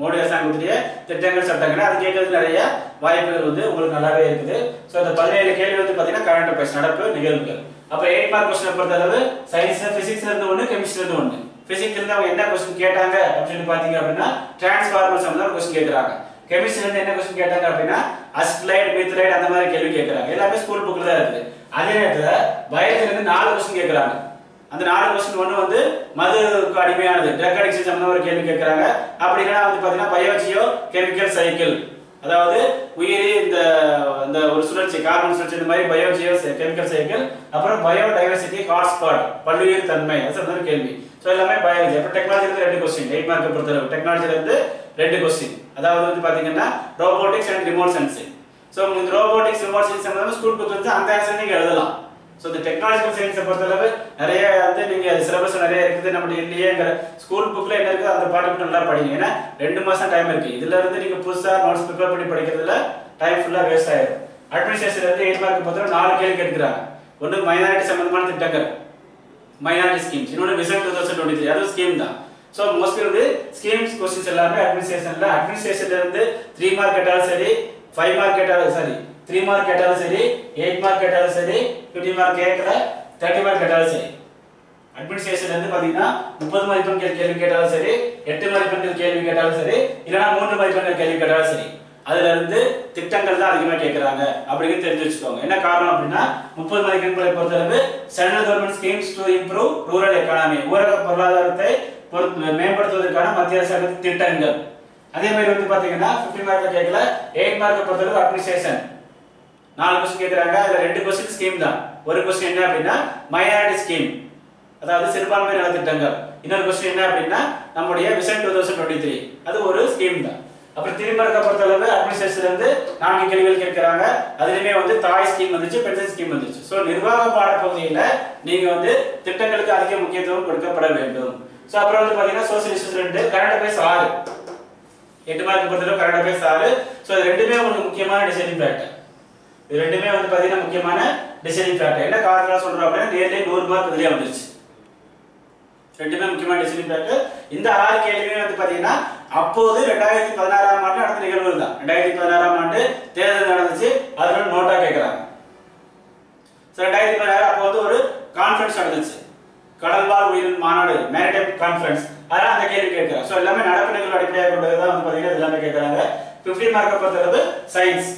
மோடி அரசாங்கத்துடைய திட்டங்கள் சட்டங்கள் அது கேட்கறதுக்கு நிறைய வாய்ப்புகள் வந்து உங்களுக்கு நல்லாவே இருக்குது. சோ இந்த 17 கேள்வி வந்து பாத்தீங்கன்னா கரண்ட் அஃபேர்ஸ் நடப்பு நிகழ்வுகள். அப்ப 8 மார்க் क्वेश्चन பொறுத்தளவு சயின்ஸ் பிசிக்ஸ்ல இருந்து 1, கெமிஸ்ட்ரில இருந்து 1. பிசிக்ஸ்ல இருந்து அவங்க என்ன क्वेश्चन கேட்டாங்க அப்படின்னு பாத்தீங்க அப்படின்னா டிரான்ஸ்ஃபார்மர் சம்பந்தமான क्वेश्चन கேக்குறாங்க. கெமிஸ்ட்ரில இருந்து என்ன क्वेश्चन கேட்டாங்க அப்படின்னா அசிட்லைட், மீத்தைலைட் அந்த மாதிரி கேள்வி கேக்குறாங்க. எல்லாமே ஸ்கூல் புக்ல தான் இருக்குது. அதே நேரத்துல பயாலஜில இருந்து 4 क्वेश्चन கேக்குறாங்க. அந்த 4 क्वेश्चन ஒன்னு வந்து மதுக்கு அடிமையானது, ட்ரக் அடிக்ஷன் சம்பந்தமான ஒரு கேள்வி கேக்குறாங்க. அப்படி இல்லனா வந்து பாத்தீங்கன்னா பயோஜியோ கெமிக்கல் சைக்கிள், அதாவது உயிரி இந்த ஒரு சுழற்சி, கார்பன் சுழற்சி, இந்த மாதிரி பயோஜியோ கெமிக்கல் சைக்கிள். அப்புறம் பயோடைவர்சிட்டி ஹாட்ஸ்பாட், பல்லுயிர் தன்மை, அது சம்பந்தமான கேள்வி. சோ எல்லாமே பயாலஜி. அப்புறம் டெக்னாலஜில இருந்து 2 क्वेश्चन 8 மார்க் பொறுத்தளவு டெக்னாலஜில இருந்து 2 क्वेश्चन. அதாவது வந்து பாத்தீங்கன்னா robotics and remote sensing. So இந்த ரோபோட்டிக்ஸ் ரிமோட் சென்சிங் சம்பந்தமா ஸ்கூல் புக் வந்து அந்த ஆன்சர் நீங்க எழுதலாம். சோ இந்த டெக்னாலஜிக்கல் சயின்ஸ் பொறுத்தளவு நிறைய வந்து நீங்க சிலபஸ் நிறைய இருக்குது. நம்ம இல்லையேங்கற ஸ்கூல் புக்ல என்ன இருக்கு அந்த பாட்டு மட்டும் நல்லா படிங்க. ஏன்னா 2 மாசம் டைம் இருக்கு. இதுல இருந்து நீங்க புதுசா நோட்ஸ் ப்ரிப்பேர் பண்ணி படிக்கிறதுல டைம் ஃபுல்லா வேஸ்ட் ஆயிடும். அட்மினிஸ்ட்ரேஷன்ல இருந்து 8 மார்க் பொறுத்தளவு 4 கேள்வி கேட்கறாங்க. ஒன்னு மைனாரிட்டி சம்பந்தமான திட்டங்கள், மைனாரிட்டி ஸ்கீம்ஸ், இன்னொரு விசன் 2023, அது ஸ்கீம் தான். சோ மோஸ்ட்லி வந்து ஸ்கீம்ஸ் क्वेश्चंस எல்லாமே அட்மினிஸ்ட்ரேஷன்ல இருந்து 3 மார்க் கேட்டாலும் சரி, 5 மார்க் கேட்டாலும் சரி, 3 மார்க் கேட்டாலும் சரி, 8 மார்க் கேட்டாலும் சரி, 50 மார்க் கேட்கல 30 மார்க் கேட்டாலும் சரி. அட்மினிஸ்ட்ரேஷன்ல இருந்து பாத்தீங்கன்னா 30 மதிப்பெண் கேள்வி கேட்டாலும் சரி, 8 மதிப்பெண் கேள்வி கேட்டாலும் சரி, இல்லனா 3 மதிப்பெண் கேள்வி கேட்டாலும் சரி, அதுல இருந்து திட்டங்கள் தான் அதிகமா கேக்குறாங்க அப்படிங்கிறது தெரிஞ்சு வச்சுக்கோங்க. என்ன காரணம் அப்படின்னா 30 மதிப்பெண்களை பொறுத்தளவு central government schemes to improve rural economy, ஊரக பொருளாதாரத்தை மேம்படுத்துவதற்கான மத்திய அரசாங்கத்தின் திட்டங்கள். அதே மாதிரி வந்து பாத்தீங்கன்னா 50 மார்க்ல கேட்கல. 8 மார்க் பொறுத்தளவு அட்மினிஸ்ட்ரேஷன் 4 क्वेश्चन கேக்குறாங்க. அதுல 2 क्वेश्चन ஸ்கீம் தான். ஒரு क्वेश्चन என்ன அப்படின்னா மைனாரிட்டி ஸ்கீம், அதாவது சிறுபான்மை நல திட்டங்கள். இன்னொரு क्वेश्चन என்ன அப்படின்னா நம்முடைய விசன் 2023, அது ஒரு ஸ்கீம் தான். அப்புறம் 3 மார்க் பொறுத்தளவு அட்மினிஸ்ட்ரேஷன்ல இருந்து 4 கேள்விகள் கேக்குறாங்க. அதுலயே வந்து தாய் ஸ்கீம் வந்துச்சு, பென்ஷன் ஸ்கீம் வந்துச்சு. சோ நிர்வாக பாடப்பகுதியில நீங்க வந்து திட்டங்களுக்கு அதிக முக்கியத்துவம் கொடுக்கப்பட வேண்டும். சோ அப்புறம் வந்து பாத்தீங்கன்னா social issues 2, current affairs 6. 8 mark பொறுத்தளவு கரண்ட் அஃபேர்ஸ் 6. சோ இது ரெண்டுமே உங்களுக்கு முக்கியமான டிசைடிங் ஃபேக்டர். இது ரெண்டுமே வந்து பாத்தீங்கன்னா முக்கியமான டிசைடிங் ஃபேக்டர். என்ன காரணம் சொல்றோம் அப்படின்னா நேர்ல 100 மார்க் இதுலயே வந்துருச்சு. ரெண்டுமே முக்கியமான டிசைடிங் ஃபேக்டர். இந்த 6 கேள்வியுமே வந்து பாத்தீங்கன்னா அப்போது 2016ஆம் ஆண்டு நடந்த நிகழ்வுகள் தான். 2016ஆம் ஆண்டு தேர்தல் நடந்துச்சு, அதனால நோட்டா கேக்குறாங்க. சோ 2016 அப்போ வந்து ஒரு கான்ஃபரன்ஸ் நடந்துச்சு, கடல்வாழ் உயிரின மாநாடு, மேரிடைம் கான்ஃபரன்ஸ். அதனால அந்த கேள்வி கேக்குறாங்க. சோ எல்லாமே நடப்பு நிகழ்வு அடிப்படையாக கொண்டது தான் வந்து பாத்தீங்கன்னா எல்லாமே கேக்குறாங்க. 50 மார்க் பொறுத்தளவு சயின்ஸ்,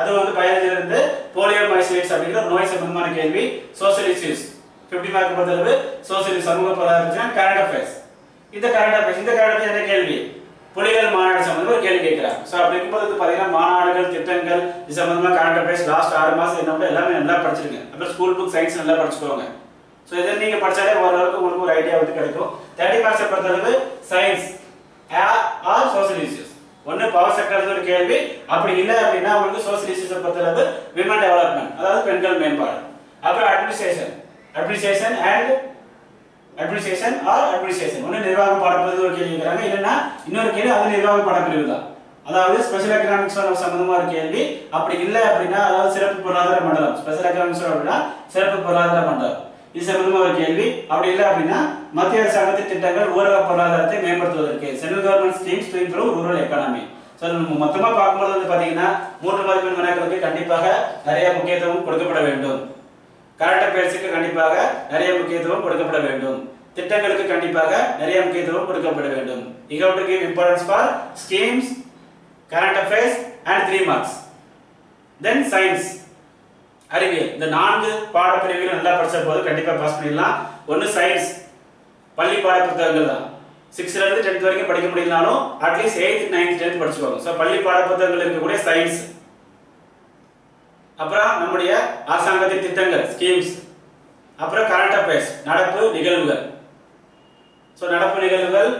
அது வந்து பயாலஜில இருந்து போலியோ மைசைட்ஸ் அப்படிங்கிற நோய் சம்பந்தமான கேள்வி. சோஷியல் இஷ்யூஸ் 50 மார்க் பொறுத்தளவு சோஷியல் சமூக பொருளாதார கரண்ட் அஃபேர்ஸ். இந்த கரண்ட் அஃபேர்ஸ் என்ன கேள்வி, புலிகள் மாநாடு சம்பந்தமா ஒரு கேள்வி கேட்கிறாங்க. சோ அப்படி இருக்கும்போது பாத்தீங்கன்னா மாநாடுகள், திட்டங்கள், இது சம்பந்தமா கரண்ட் அஃபேர்ஸ் லாஸ்ட் 6 மாசம் என்னோட எல்லாமே நல்லா படிச்சிருங்க. அப்புறம் ஸ்கூல் புக் சயின்ஸ் நல்லா படிச்சுக்கோங்க. சோ இதை நீங்க படிச்சாலே ஓரளவுக்கு உங்களுக்கு ஒரு ஐடியா வந்து கிடைக்கும். 30 மார்க்ஸ் பொறுத்தளவு சயின்ஸ் ஆர் சோஷியல் இஷ்யூஸ். ஒன்னு பவர் செக்டர்ல ஒரு கேள்வி, அப்படி இல்ல அப்படின்னா உங்களுக்கு சோஷியல் இஷ்யூஸ் பொறுத்தளவு விமன் டெவலப்மென்ட், அதாவது பெண்கள் மேம்பாடு. அப்புறம் அட்மினிஸ்ட்ரேஷன் ஆர் அட்மினிஸ்ட்ரேஷன், ஒன்னு நிர்வாக பாடப்பிரிவு ஒரு கேள்வி கேக்குறாங்க. இல்லனா இன்னொரு கேள்வி அது நிர்வாக பாடப்பிரிவு தான், அதாவது ஸ்பெஷல் எக்கனாமிக்ஸ் சம்பந்தமா ஒரு கேள்வி. அப்படி இல்ல அப்படின்னா அதாவது சிறப்பு பொருளாதார மண்டலம், ஸ்பெஷல் எக்கனாமிக்ஸ் அப்படின்னா சிறப்பு பொருளாதார மண்டலம், இது சம்பந்தமா ஒரு கேள்வி. அப்படி இல்ல அப்படின்னா மத்திய அரசாங்கத்தின் திட்டங்கள் ஊரக பொருளாதாரத்தை மேம்படுத்துவதற்கு, central government schemes to improve rural economy. So நம்ம மொத்தமா பார்க்கும்போது வந்து பாத்தீங்கன்னா 3 மதிப்பெண் வினாக்களுக்கு கண்டிப்பாக நிறைய முக்கியத்துவம் கொடுக்கப்பட வேண்டும். கரண்ட் அஃபேர்ஸ்க்கு கண்டிப்பாக நிறைய முக்கியத்துவம் கொடுக்கப்பட வேண்டும். திட்டங்களுக்கு கண்டிப்பாக நிறைய முக்கியத்துவம் கொடுக்கப்பட வேண்டும். You have to give importance for schemes, current affairs and 3 marks. Then science, அறிவியல். இந்த 4 பாடப்பிரிவுகளை நல்லா படிச்ச போது கண்டிப்பா பாஸ் பண்ணிடலாம். ஒன்னு சயின்ஸ், பள்ளி பாட புத்தகங்கள் தான். 6th இருந்து 10th வரைக்கும் படிக்க முடியலனாலும் அட்லீஸ்ட் 8th 9th 10th படிச்சுக்கோங்க. ஸோ பள்ளி பாடப்புத்தகங்கள் இருக்கக்கூடிய சயின்ஸ், அப்புறம் நம்முடைய அரசாங்கத்தின் திட்டங்கள் ஸ்கீம்ஸ், அப்புறம் கரண்ட் அஃபேர்ஸ் நடப்பு நிகழ்வுகள். ஸோ நடப்பு நிகழ்வுகள்,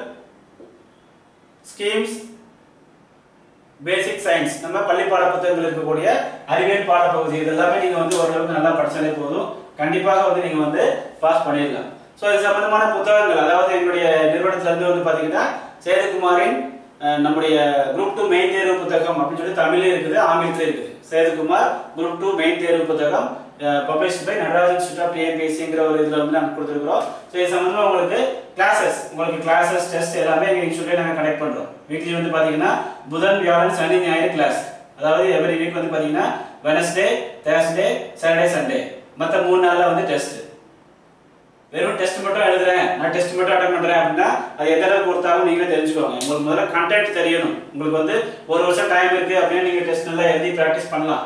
ஸ்கீம்ஸ், பேசிக் சயின்ஸ், நம்ம பள்ளி பாடப்புத்தகங்கள் இருக்கக்கூடிய அறிவியல் பாடப்பகுதி இதெல்லாமே நீங்க வந்து ஓரளவுக்கு நல்லா படிச்சாலே போதும். கண்டிப்பாக வந்து நீங்க வந்து பாஸ் பண்ணிடலாம். ஸோ இது சம்பந்தமான புத்தகங்கள், அதாவது எங்களுடைய நிறுவனத்துல இருந்து வந்து பாத்தீங்கன்னா சேதுகுமாரின் நம்முடைய குரூப் 2 மெயின் தேர்வு புத்தகம் அப்படின்னு சொல்லி தமிழ்ல இருக்குது, ஆங்கிலத்துல இருக்குது. சேதுகுமார் குரூப் 2 மெயின் தேர்வு புத்தகம் published by Natarajan Institute of டிஎன்பிஎஸ்சிங்கிற ஒரு இதுல வந்து நாங்கள் கொடுத்துருக்கிறோம். ஸோ இது சம்பந்தமா உங்களுக்கு கிளாஸஸ் டெஸ்ட் எல்லாமே எங்க இன்ஸ்டியூட்ல நாங்கள் கனெக்ட் பண்றோம். வீக்லி வந்து பாத்தீங்கன்னா புதன் வியாழன் சனி ஞாயிறு கிளாஸ், அதாவது எவ்ரி வீக் வந்து பாத்தீங்கன்னா வெனஸ்டே தேர்ஸ்டே சாட்டர்டே சண்டே மற்ற 3 நாள்ல வந்து டெஸ்ட். வெறும் டெஸ்ட் மட்டும் எழுதுறேன், நான் டெஸ்ட் மட்டும் அட்டெண்ட் பண்றேன் அப்படின்னா அது எந்த அளவுக்கு கொடுத்தாலும் நீங்களே தெரிஞ்சுக்கோங்க. உங்களுக்கு முதல்ல கண்டென்ட் தெரியணும். உங்களுக்கு வந்து 1 வருஷம் டைம் இருக்கு அப்படின்னா நீங்க டெஸ்ட் நல்லா எழுதி பிராக்டிஸ் பண்ணலாம்.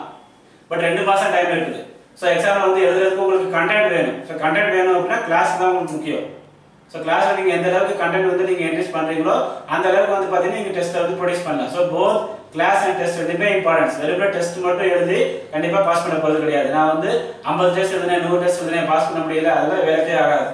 பட் 2 மாசம் டைம் இருக்குது. ஸோ எக்ஸாம்ல வந்து எழுதுறதுக்கு உங்களுக்கு கண்டென்ட் வேணும். ஸோ கண்டென்ட் வேணும் அப்படின்னா கிளாஸ் தான் உங்களுக்கு முக்கியம். ஸோ கிளாஸ்ல நீங்க எந்த அளவுக்கு கண்டென்ட் வந்து நீங்க என்ட்ரிஸ் பண்றீங்களோ அந்த அளவுக்கு வந்து பாத்தீங்கன்னா நீங்க டெஸ்ட் வந்து ப்ரொடியூஸ் பண்ணலாம். So both class and test ரெண்டுமே இம்பார்ட்டன்ஸ். வெறும் டெஸ்ட் மட்டும் எழுதி கண்டிப்பா பாஸ் பண்ண போறது கிடையாது. நான் வந்து 50 டெஸ்ட் எழுதினேன் 100 டெஸ்ட் எழுதினேன் பாஸ் பண்ண முடியல, அதெல்லாம் வேலைக்கே ஆகாது.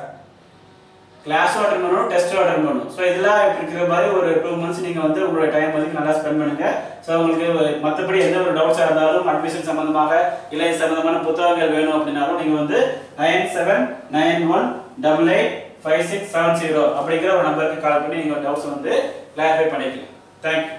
கிளாஸும் அட்டெண்ட் பண்ணணும், டெஸ்ட்டும் அட்டெண்ட் பண்ணணும். ஸோ இதெல்லாம் இருக்கிற மாதிரி ஒரு 2 months நீங்க வந்து உங்களோட டைம் வந்து நல்லா ஸ்பெண்ட் பண்ணுங்க. ஸோ உங்களுக்கு மற்றபடி எந்த ஒரு டவுட்ஸா இருந்தாலும் அட்மிஷன் சம்பந்தமாக இல்லை சம்பந்தமான புத்தகங்கள் வேணும் அப்படின்னாலும் நீங்க வந்து 9791885670 அப்படிங்கிற ஒரு நம்பருக்கு கால் பண்ணி நீங்க டவுட்ஸ் வந்து கிளாரிஃபை பண்ணிக்கலாம். தேங்க்யூ.